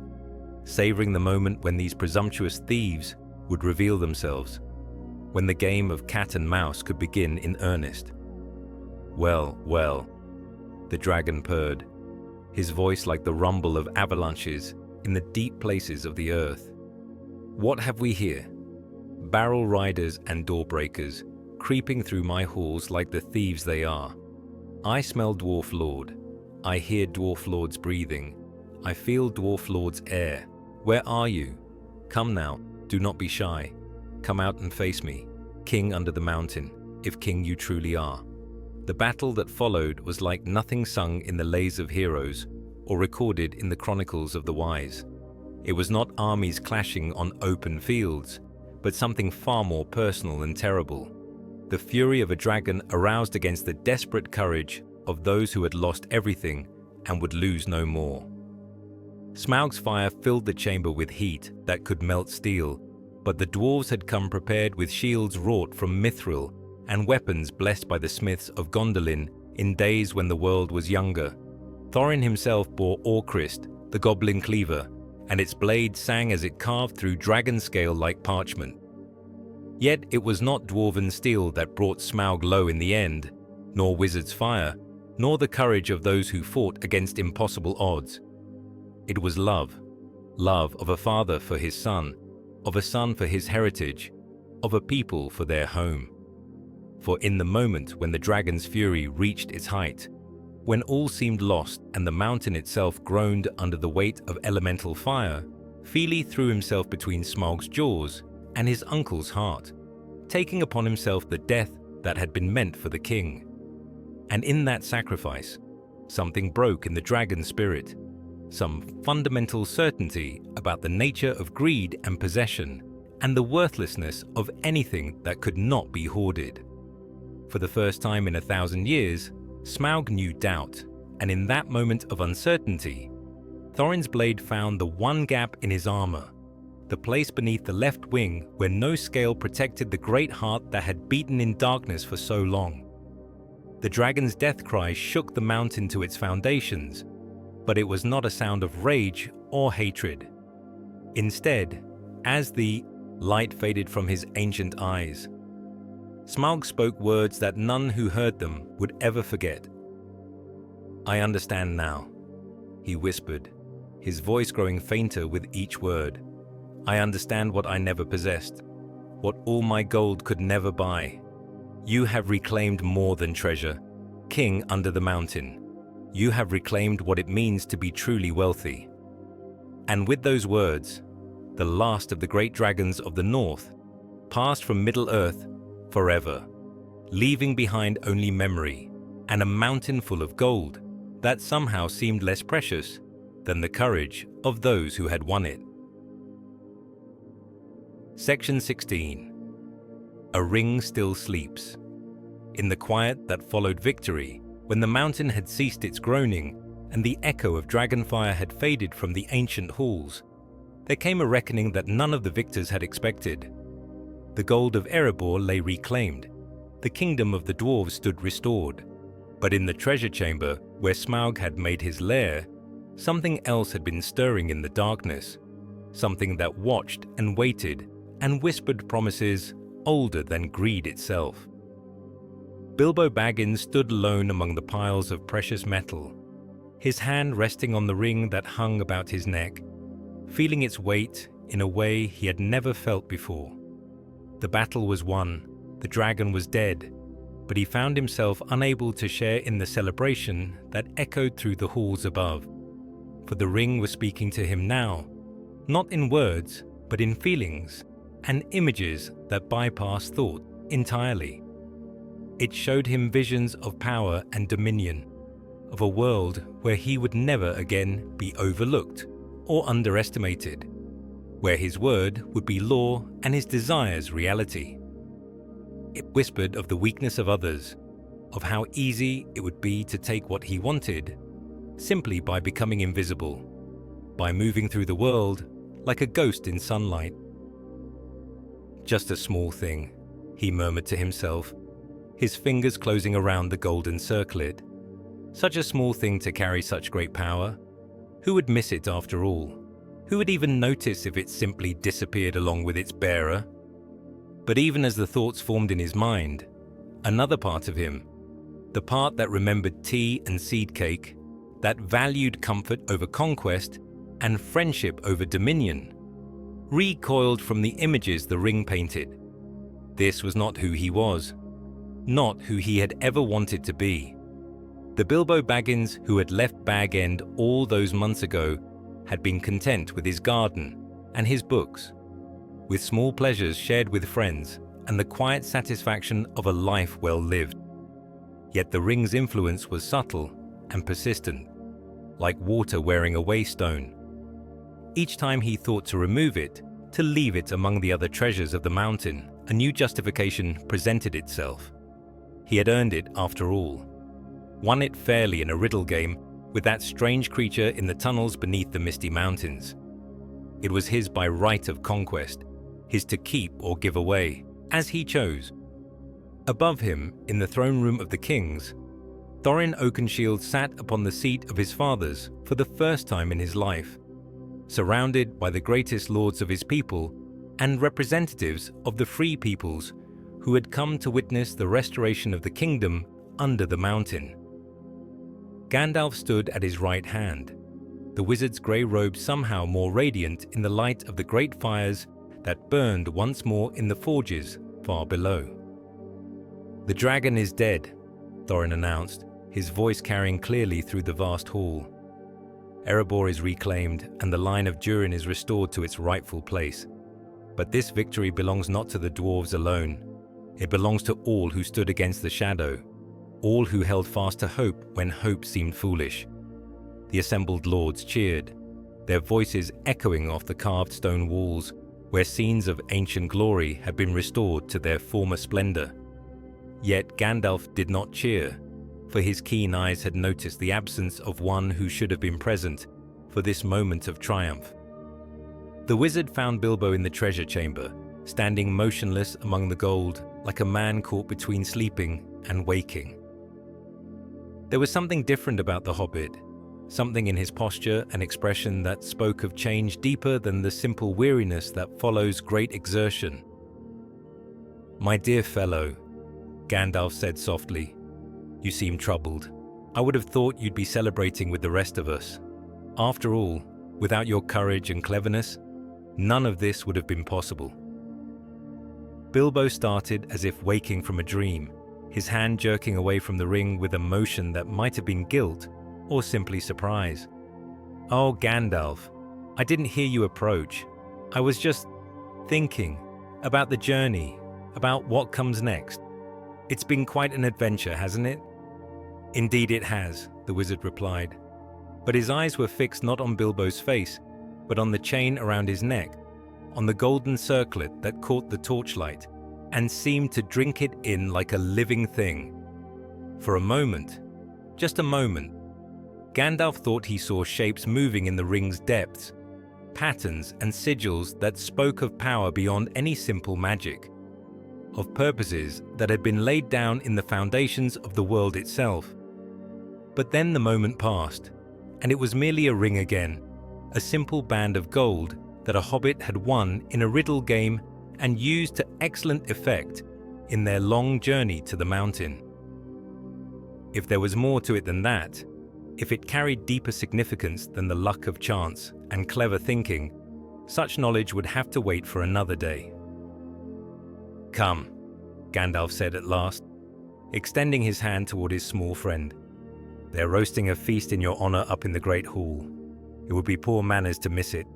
savoring the moment when these presumptuous thieves would reveal themselves, when the game of cat and mouse could begin in earnest. Well, well, the dragon purred, his voice like the rumble of avalanches in the deep places of the earth. What have we here? Barrel riders and door breakers, creeping through my halls like the thieves they are. I smell Dwarf Lord. I hear Dwarf Lord's breathing. I feel Dwarf Lord's air. Where are you? Come now, do not be shy. Come out and face me, King under the mountain, if king you truly are. The battle that followed was like nothing sung in the lays of heroes or recorded in the chronicles of the wise. It was not armies clashing on open fields, but something far more personal and terrible. The fury of a dragon aroused against the desperate courage of those who had lost everything and would lose no more. Smaug's fire filled the chamber with heat that could melt steel, but the dwarves had come prepared with shields wrought from mithril and weapons blessed by the smiths of Gondolin in days when the world was younger. Thorin himself bore Orcrist, the goblin cleaver, and its blade sang as it carved through dragon scale like parchment. Yet it was not dwarven steel that brought Smaug low in the end, nor wizard's fire, nor the courage of those who fought against impossible odds. It was love, love of a father for his son, of a son for his heritage, of a people for their home. For in the moment when the dragon's fury reached its height, when all seemed lost and the mountain itself groaned under the weight of elemental fire, Fili threw himself between Smaug's jaws and his uncle's heart, taking upon himself the death that had been meant for the king. And in that sacrifice, something broke in the dragon's spirit, some fundamental certainty about the nature of greed and possession, and the worthlessness of anything that could not be hoarded. For the first time in 1,000 years, Smaug knew doubt, and in that moment of uncertainty, Thorin's blade found the one gap in his armor, the place beneath the left wing where no scale protected the great heart that had beaten in darkness for so long. The dragon's death cry shook the mountain to its foundations, but it was not a sound of rage or hatred. Instead, as the light faded from his ancient eyes, Smaug spoke words that none who heard them would ever forget. "I understand now," he whispered, his voice growing fainter with each word. "I understand what I never possessed, what all my gold could never buy. You have reclaimed more than treasure, king under the mountain. You have reclaimed what it means to be truly wealthy." And with those words, the last of the great dragons of the north passed from Middle-earth forever, leaving behind only memory and a mountain full of gold that somehow seemed less precious than the courage of those who had won it. Section 16. A ring still sleeps. In the quiet that followed victory, when the mountain had ceased its groaning and the echo of dragonfire had faded from the ancient halls, there came a reckoning that none of the victors had expected. The gold of Erebor lay reclaimed. The kingdom of the dwarves stood restored. But in the treasure chamber, where Smaug had made his lair, something else had been stirring in the darkness, something that watched and waited and whispered promises older than greed itself. Bilbo Baggins stood alone among the piles of precious metal, his hand resting on the ring that hung about his neck, feeling its weight in a way he had never felt before. The battle was won, the dragon was dead, but he found himself unable to share in the celebration that echoed through the halls above. For the ring was speaking to him now, not in words, but in feelings and images that bypass thought entirely. It showed him visions of power and dominion, of a world where he would never again be overlooked or underestimated, where his word would be law and his desires reality. It whispered of the weakness of others, of how easy it would be to take what he wanted simply by becoming invisible, by moving through the world like a ghost in sunlight. Just a small thing, he murmured to himself, his fingers closing around the golden circlet. Such a small thing to carry such great power. Who would miss it after all? Who would even notice if it simply disappeared along with its bearer? But even as the thoughts formed in his mind, another part of him, the part that remembered tea and seed cake, that valued comfort over conquest and friendship over dominion, recoiled from the images the ring painted. This was not who he was, not who he had ever wanted to be. The Bilbo Baggins who had left Bag End all those months ago had been content with his garden and his books, with small pleasures shared with friends and the quiet satisfaction of a life well lived. Yet the ring's influence was subtle and persistent, like water wearing away stone. Each time he thought to remove it, to leave it among the other treasures of the mountain, a new justification presented itself. He had earned it after all, won it fairly in a riddle game with that strange creature in the tunnels beneath the misty mountains. It was his by right of conquest, his to keep or give away, as he chose. Above him, in the throne room of the kings, Thorin Oakenshield sat upon the seat of his fathers for the first time in his life, surrounded by the greatest lords of his people and representatives of the free peoples who had come to witness the restoration of the kingdom under the mountain. Gandalf stood at his right hand, the wizard's grey robe somehow more radiant in the light of the great fires that burned once more in the forges far below. "The dragon is dead," Thorin announced, his voice carrying clearly through the vast hall. "Erebor is reclaimed and the line of Durin is restored to its rightful place. But this victory belongs not to the dwarves alone. It belongs to all who stood against the shadow, all who held fast to hope when hope seemed foolish." The assembled lords cheered, their voices echoing off the carved stone walls where scenes of ancient glory had been restored to their former splendor. Yet Gandalf did not cheer, for his keen eyes had noticed the absence of one who should have been present for this moment of triumph. The wizard found Bilbo in the treasure chamber, standing motionless among the gold, like a man caught between sleeping and waking. There was something different about the hobbit, something in his posture and expression that spoke of change deeper than the simple weariness that follows great exertion. "My dear fellow," Gandalf said softly, "you seem troubled. I would have thought you'd be celebrating with the rest of us. After all, without your courage and cleverness, none of this would have been possible." Bilbo started as if waking from a dream, his hand jerking away from the ring with a motion that might have been guilt or simply surprise. "Oh, Gandalf, I didn't hear you approach. I was just thinking about the journey, about what comes next. It's been quite an adventure, hasn't it?" "Indeed it has," the wizard replied. But his eyes were fixed not on Bilbo's face, but on the chain around his neck, on the golden circlet that caught the torchlight and seemed to drink it in like a living thing. For a moment, just a moment. Gandalf thought he saw shapes moving in the ring's depths, patterns and sigils that spoke of power beyond any simple magic, of purposes that had been laid down in the foundations of the world itself. But then the moment passed, and it was merely a ring again, a simple band of gold that a hobbit had won in a riddle game and used to excellent effect in their long journey to the mountain. If there was more to it than that, if it carried deeper significance than the luck of chance and clever thinking, such knowledge would have to wait for another day. "Come," Gandalf said at last, extending his hand toward his small friend. "They're roasting a feast in your honor up in the Great Hall. It would be poor manners to miss it,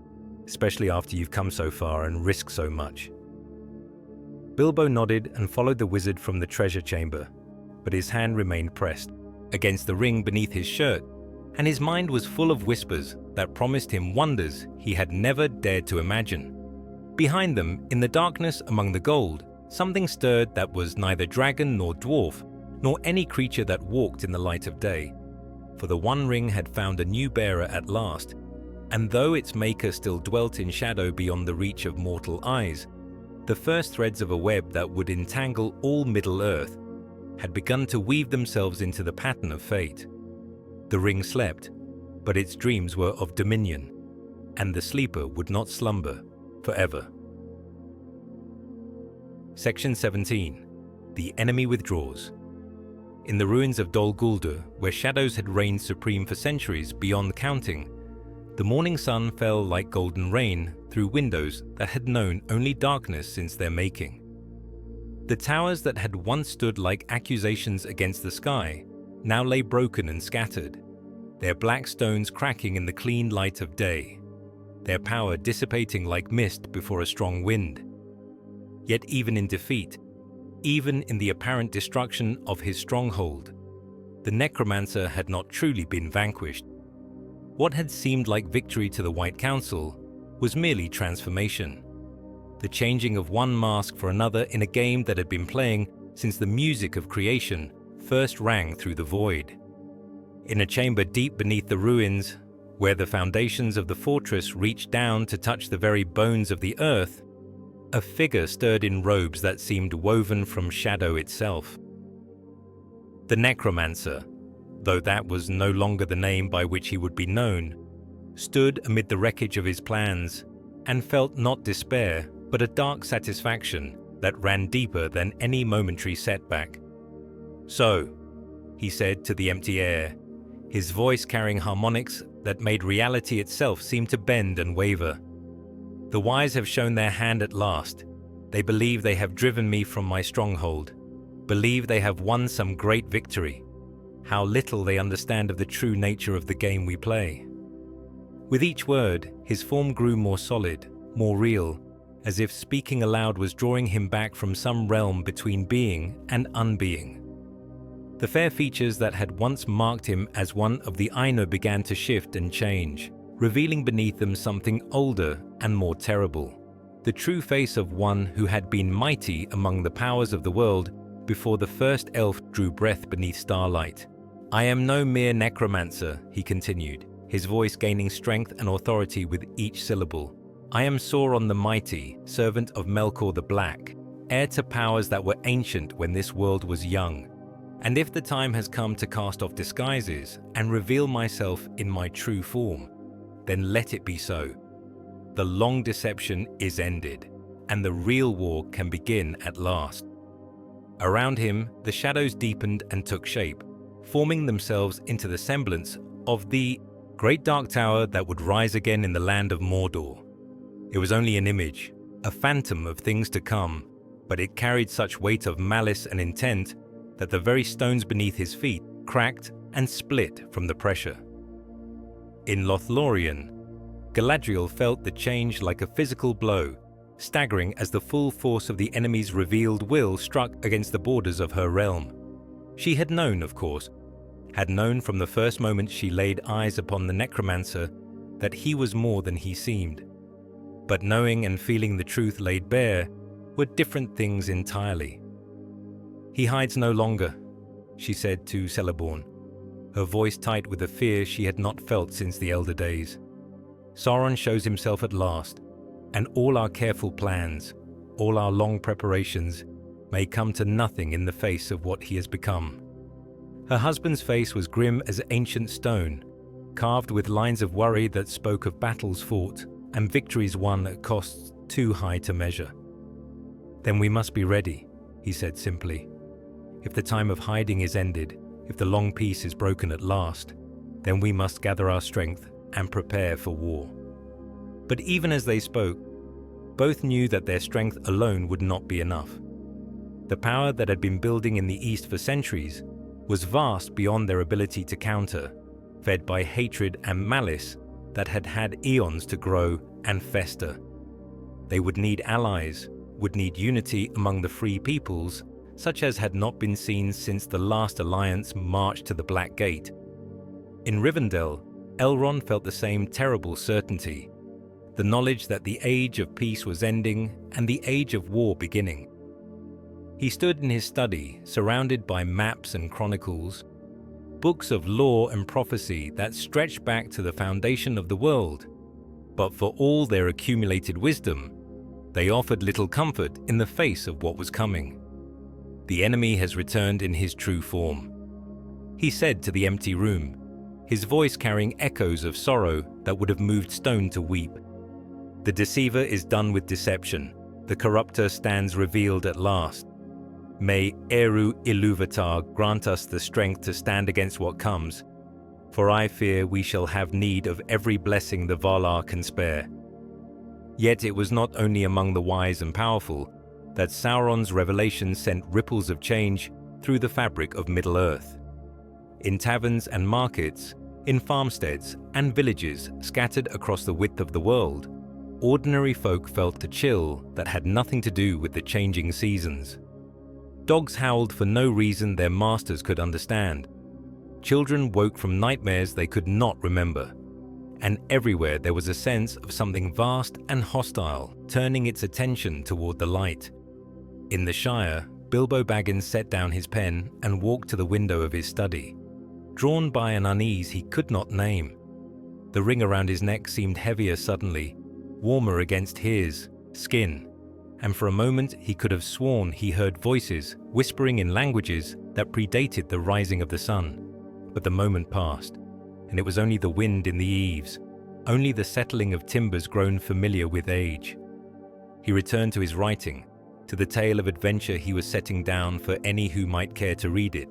especially after you've come so far and risked so much." Bilbo nodded and followed the wizard from the treasure chamber, but his hand remained pressed against the ring beneath his shirt, and his mind was full of whispers that promised him wonders he had never dared to imagine. Behind them, in the darkness among the gold, something stirred that was neither dragon nor dwarf, nor any creature that walked in the light of day. For the One Ring had found a new bearer at last, and though its maker still dwelt in shadow beyond the reach of mortal eyes, the first threads of a web that would entangle all Middle-earth had begun to weave themselves into the pattern of fate. The ring slept, but its dreams were of dominion, and the sleeper would not slumber forever. Section 17. The Enemy Withdraws. In the ruins of Dol Guldur, where shadows had reigned supreme for centuries beyond counting, the morning sun fell like golden rain through windows that had known only darkness since their making. The towers that had once stood like accusations against the sky now lay broken and scattered, their black stones cracking in the clean light of day, their power dissipating like mist before a strong wind. Yet even in defeat, even in the apparent destruction of his stronghold, the necromancer had not truly been vanquished. What had seemed like victory to the White Council was merely transformation, the changing of one mask for another in a game that had been playing since the music of creation first rang through the void. In a chamber deep beneath the ruins, where the foundations of the fortress reached down to touch the very bones of the earth, a figure stirred in robes that seemed woven from shadow itself. The necromancer, though that was no longer the name by which he would be known, stood amid the wreckage of his plans and felt not despair, but a dark satisfaction that ran deeper than any momentary setback. "So," he said to the empty air, his voice carrying harmonics that made reality itself seem to bend and waver, "the wise have shown their hand at last. They believe they have driven me from my stronghold, believe they have won some great victory. How little they understand of the true nature of the game we play." With each word, his form grew more solid, more real, as if speaking aloud was drawing him back from some realm between being and unbeing. The fair features that had once marked him as one of the Ainur began to shift and change, revealing beneath them something older and more terrible, the true face of one who had been mighty among the powers of the world before the first elf drew breath beneath starlight. "I am no mere necromancer," he continued, his voice gaining strength and authority with each syllable. "I am Sauron the Mighty, servant of Melkor the Black, heir to powers that were ancient when this world was young. And if the time has come to cast off disguises and reveal myself in my true form, then let it be so. The long deception is ended, and the real war can begin at last." Around him, the shadows deepened and took shape, forming themselves into the semblance of the great dark tower that would rise again in the land of Mordor. It was only an image, a phantom of things to come, but it carried such weight of malice and intent that the very stones beneath his feet cracked and split from the pressure. In Lothlórien, Galadriel felt the change like a physical blow, staggering as the full force of the enemy's revealed will struck against the borders of her realm. She had known, of course, had known from the first moment she laid eyes upon the necromancer that he was more than he seemed. But knowing and feeling the truth laid bare were different things entirely. "He hides no longer," she said to Celebrian. her voice tight with a fear she had not felt since the elder days. Sauron shows himself at last, and all our careful plans, all our long preparations, may come to nothing in the face of what he has become. Her husband's face was grim as ancient stone, carved with lines of worry that spoke of battles fought and victories won at costs too high to measure. "Then we must be ready," he said simply. "If the time of hiding is ended, if the long peace is broken at last, then we must gather our strength and prepare for war." But even as they spoke, both knew that their strength alone would not be enough. The power that had been building in the East for centuries was vast beyond their ability to counter, fed by hatred and malice that had had eons to grow and fester. They would need allies, would need unity among the free peoples, such as had not been seen since the last alliance marched to the Black Gate. In Rivendell, Elrond felt the same terrible certainty, the knowledge that the age of peace was ending and the age of war beginning. He stood in his study, surrounded by maps and chronicles, books of lore and prophecy that stretched back to the foundation of the world. But for all their accumulated wisdom, they offered little comfort in the face of what was coming. "The enemy has returned in his true form," he said to the empty room, his voice carrying echoes of sorrow that would have moved stone to weep. "The deceiver is done with deception. The corrupter stands revealed at last. May Eru Ilúvatar grant us the strength to stand against what comes, for I fear we shall have need of every blessing the Valar can spare." Yet it was not only among the wise and powerful that Sauron's revelation sent ripples of change through the fabric of Middle-earth. In taverns and markets, in farmsteads and villages scattered across the width of the world, ordinary folk felt the chill that had nothing to do with the changing seasons. Dogs howled for no reason their masters could understand. Children woke from nightmares they could not remember. And everywhere there was a sense of something vast and hostile turning its attention toward the light. In the Shire, Bilbo Baggins set down his pen and walked to the window of his study, drawn by an unease he could not name. The ring around his neck seemed heavier suddenly, warmer against his skin, and for a moment he could have sworn he heard voices whispering in languages that predated the rising of the sun. But the moment passed, and it was only the wind in the eaves, only the settling of timbers grown familiar with age. He returned to his writing, to the tale of adventure he was setting down for any who might care to read it,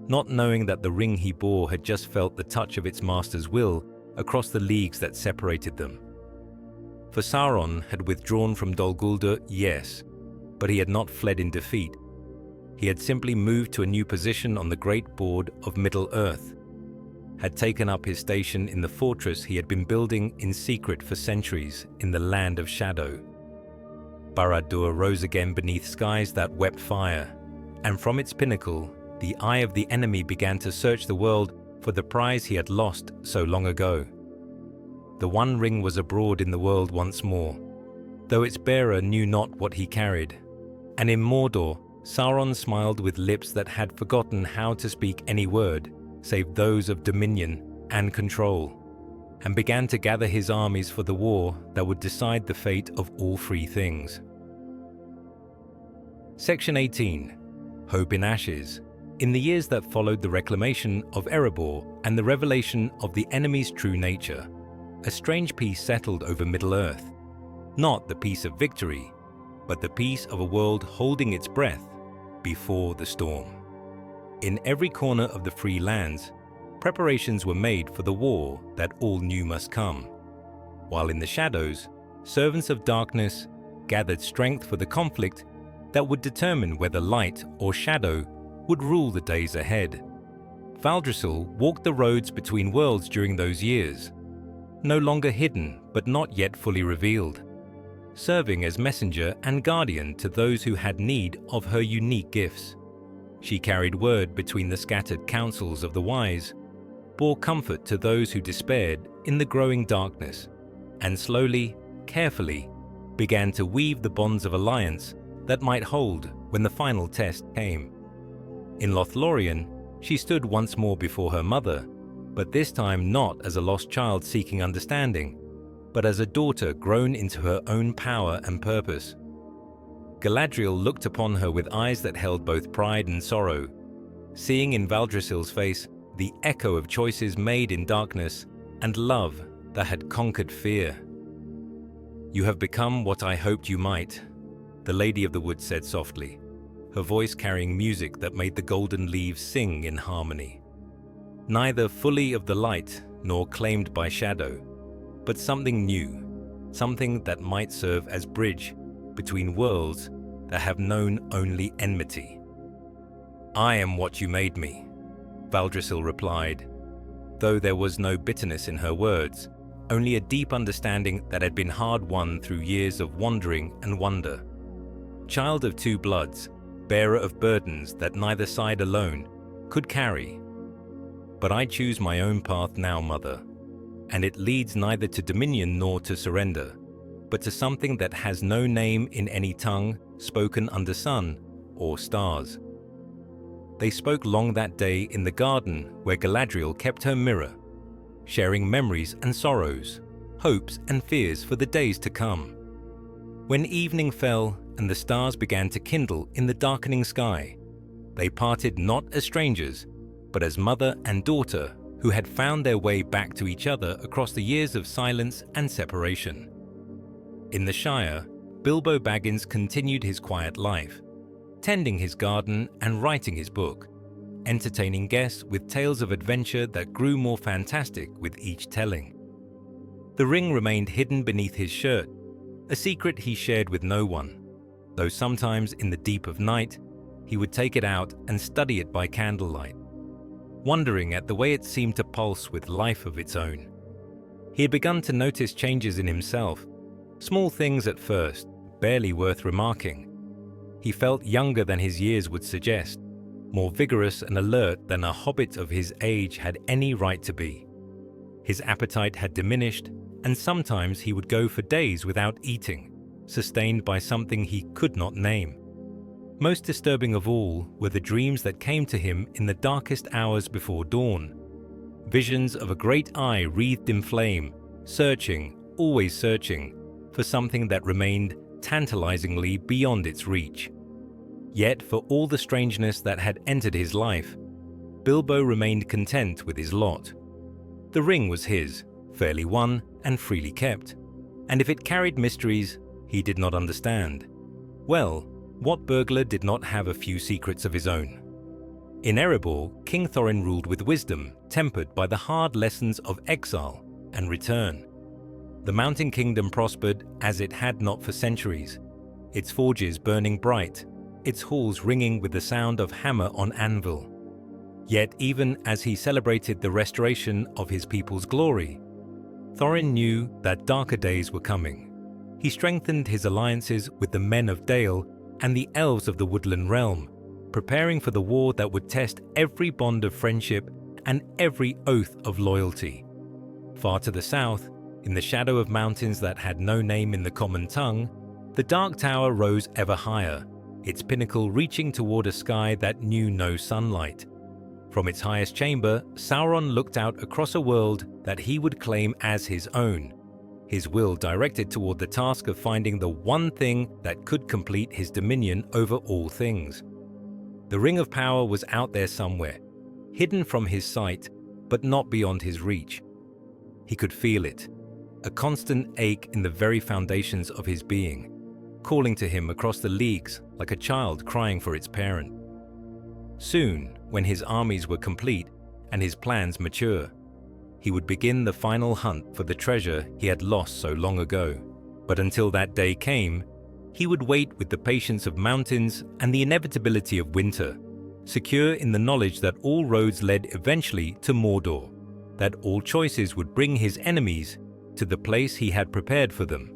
not knowing that the ring he bore had just felt the touch of its master's will across the leagues that separated them. For Sauron had withdrawn from Dol Guldur, yes, but he had not fled in defeat. He had simply moved to a new position on the great board of Middle-earth, had taken up his station in the fortress he had been building in secret for centuries in the Land of Shadow. Barad-dûr rose again beneath skies that wept fire, and from its pinnacle, the eye of the enemy began to search the world for the prize he had lost so long ago. The One Ring was abroad in the world once more, though its bearer knew not what he carried. And in Mordor, Sauron smiled with lips that had forgotten how to speak any word, save those of dominion and control, and began to gather his armies for the war that would decide the fate of all free things. Section 18. Hope in Ashes. In the years that followed the reclamation of Erebor and the revelation of the enemy's true nature, a strange peace settled over Middle-earth. Not the peace of victory, but the peace of a world holding its breath before the storm. In every corner of the free lands, preparations were made for the war that all knew must come, while in the shadows, servants of darkness gathered strength for the conflict that would determine whether light or shadow would rule the days ahead. Valdresil walked the roads between worlds during those years, no longer hidden but not yet fully revealed, serving as messenger and guardian to those who had need of her unique gifts. She carried word between the scattered counsels of the wise, bore comfort to those who despaired in the growing darkness, and slowly, carefully, began to weave the bonds of alliance that might hold when the final test came. In Lothlórien, she stood once more before her mother, but this time not as a lost child seeking understanding, but as a daughter grown into her own power and purpose. Galadriel looked upon her with eyes that held both pride and sorrow, seeing in Valdrasil's face the echo of choices made in darkness and love that had conquered fear. "You have become what I hoped you might," the Lady of the Wood said softly, her voice carrying music that made the golden leaves sing in harmony. Neither fully of the light nor claimed by shadow, but something new, something that might serve as bridge between worlds that have known only enmity. "I am what you made me," Valdrasil replied, though there was no bitterness in her words, only a deep understanding that had been hard-won through years of wandering and wonder. Child of two bloods, bearer of burdens that neither side alone could carry. But I choose my own path now, Mother, and it leads neither to dominion nor to surrender, but to something that has no name in any tongue spoken under sun or stars. They spoke long that day in the garden where Galadriel kept her mirror, sharing memories and sorrows, hopes and fears for the days to come. When evening fell and the stars began to kindle in the darkening sky, they parted not as strangers, but as mother and daughter who had found their way back to each other across the years of silence and separation. In the Shire, Bilbo Baggins continued his quiet life, tending his garden and writing his book, entertaining guests with tales of adventure that grew more fantastic with each telling. The ring remained hidden beneath his shirt, a secret he shared with no one, though sometimes in the deep of night, he would take it out and study it by candlelight, wondering at the way it seemed to pulse with life of its own. He had begun to notice changes in himself, small things at first, barely worth remarking. He felt younger than his years would suggest, more vigorous and alert than a hobbit of his age had any right to be. His appetite had diminished, and sometimes he would go for days without eating, sustained by something he could not name. Most disturbing of all were the dreams that came to him in the darkest hours before dawn. Visions of a great eye wreathed in flame, searching, always searching, for something that remained tantalizingly beyond its reach. Yet for all the strangeness that had entered his life, Bilbo remained content with his lot. The ring was his, fairly won and freely kept, and if it carried mysteries he did not understand, well, what burglar did not have a few secrets of his own? In Erebor, King Thorin ruled with wisdom, tempered by the hard lessons of exile and return. The Mountain Kingdom prospered as it had not for centuries, its forges burning bright, its halls ringing with the sound of hammer on anvil. Yet even as he celebrated the restoration of his people's glory, Thorin knew that darker days were coming. He strengthened his alliances with the men of Dale and the elves of the Woodland Realm, preparing for the war that would test every bond of friendship and every oath of loyalty. Far to the south, in the shadow of mountains that had no name in the common tongue, the Dark Tower rose ever higher, its pinnacle reaching toward a sky that knew no sunlight. From its highest chamber, Sauron looked out across a world that he would claim as his own, his will directed toward the task of finding the one thing that could complete his dominion over all things. The Ring of Power was out there somewhere, hidden from his sight, but not beyond his reach. He could feel it, a constant ache in the very foundations of his being, calling to him across the leagues like a child crying for its parent. Soon, when his armies were complete and his plans mature, he would begin the final hunt for the treasure he had lost so long ago. But until that day came, he would wait with the patience of mountains and the inevitability of winter, secure in the knowledge that all roads led eventually to Mordor, that all choices would bring his enemies to the place he had prepared for them.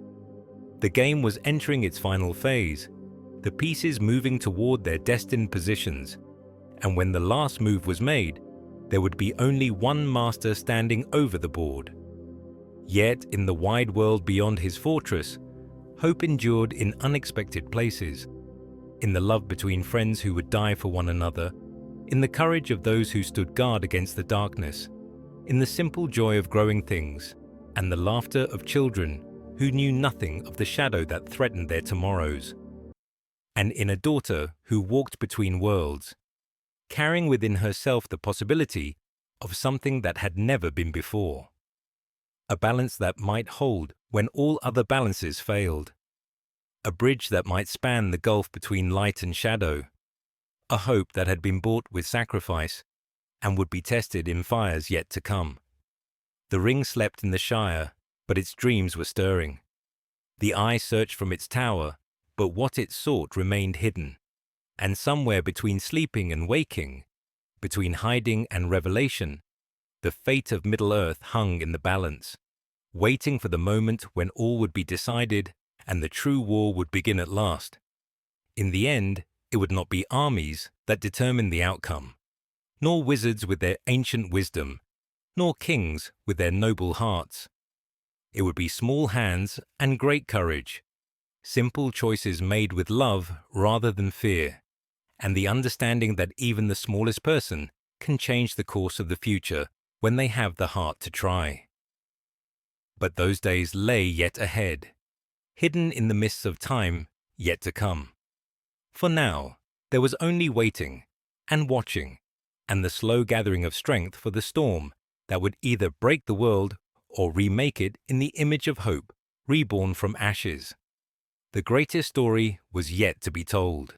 The game was entering its final phase, the pieces moving toward their destined positions, and when the last move was made, there would be only one master standing over the board. Yet in the wide world beyond his fortress, hope endured in unexpected places, in the love between friends who would die for one another, in the courage of those who stood guard against the darkness, in the simple joy of growing things, and the laughter of children who knew nothing of the shadow that threatened their tomorrows, and in a daughter who walked between worlds, carrying within herself the possibility of something that had never been before. A balance that might hold when all other balances failed. A bridge that might span the gulf between light and shadow. A hope that had been bought with sacrifice and would be tested in fires yet to come. The ring slept in the Shire, but its dreams were stirring. The eye searched from its tower, but what it sought remained hidden. And somewhere between sleeping and waking, between hiding and revelation, the fate of Middle-earth hung in the balance, waiting for the moment when all would be decided and the true war would begin at last. In the end, it would not be armies that determined the outcome, nor wizards with their ancient wisdom, nor kings with their noble hearts. It would be small hands and great courage, simple choices made with love rather than fear, and the understanding that even the smallest person can change the course of the future when they have the heart to try. But those days lay yet ahead, hidden in the mists of time yet to come. For now, there was only waiting and watching, and the slow gathering of strength for the storm that would either break the world or remake it in the image of hope, reborn from ashes. The greatest story was yet to be told.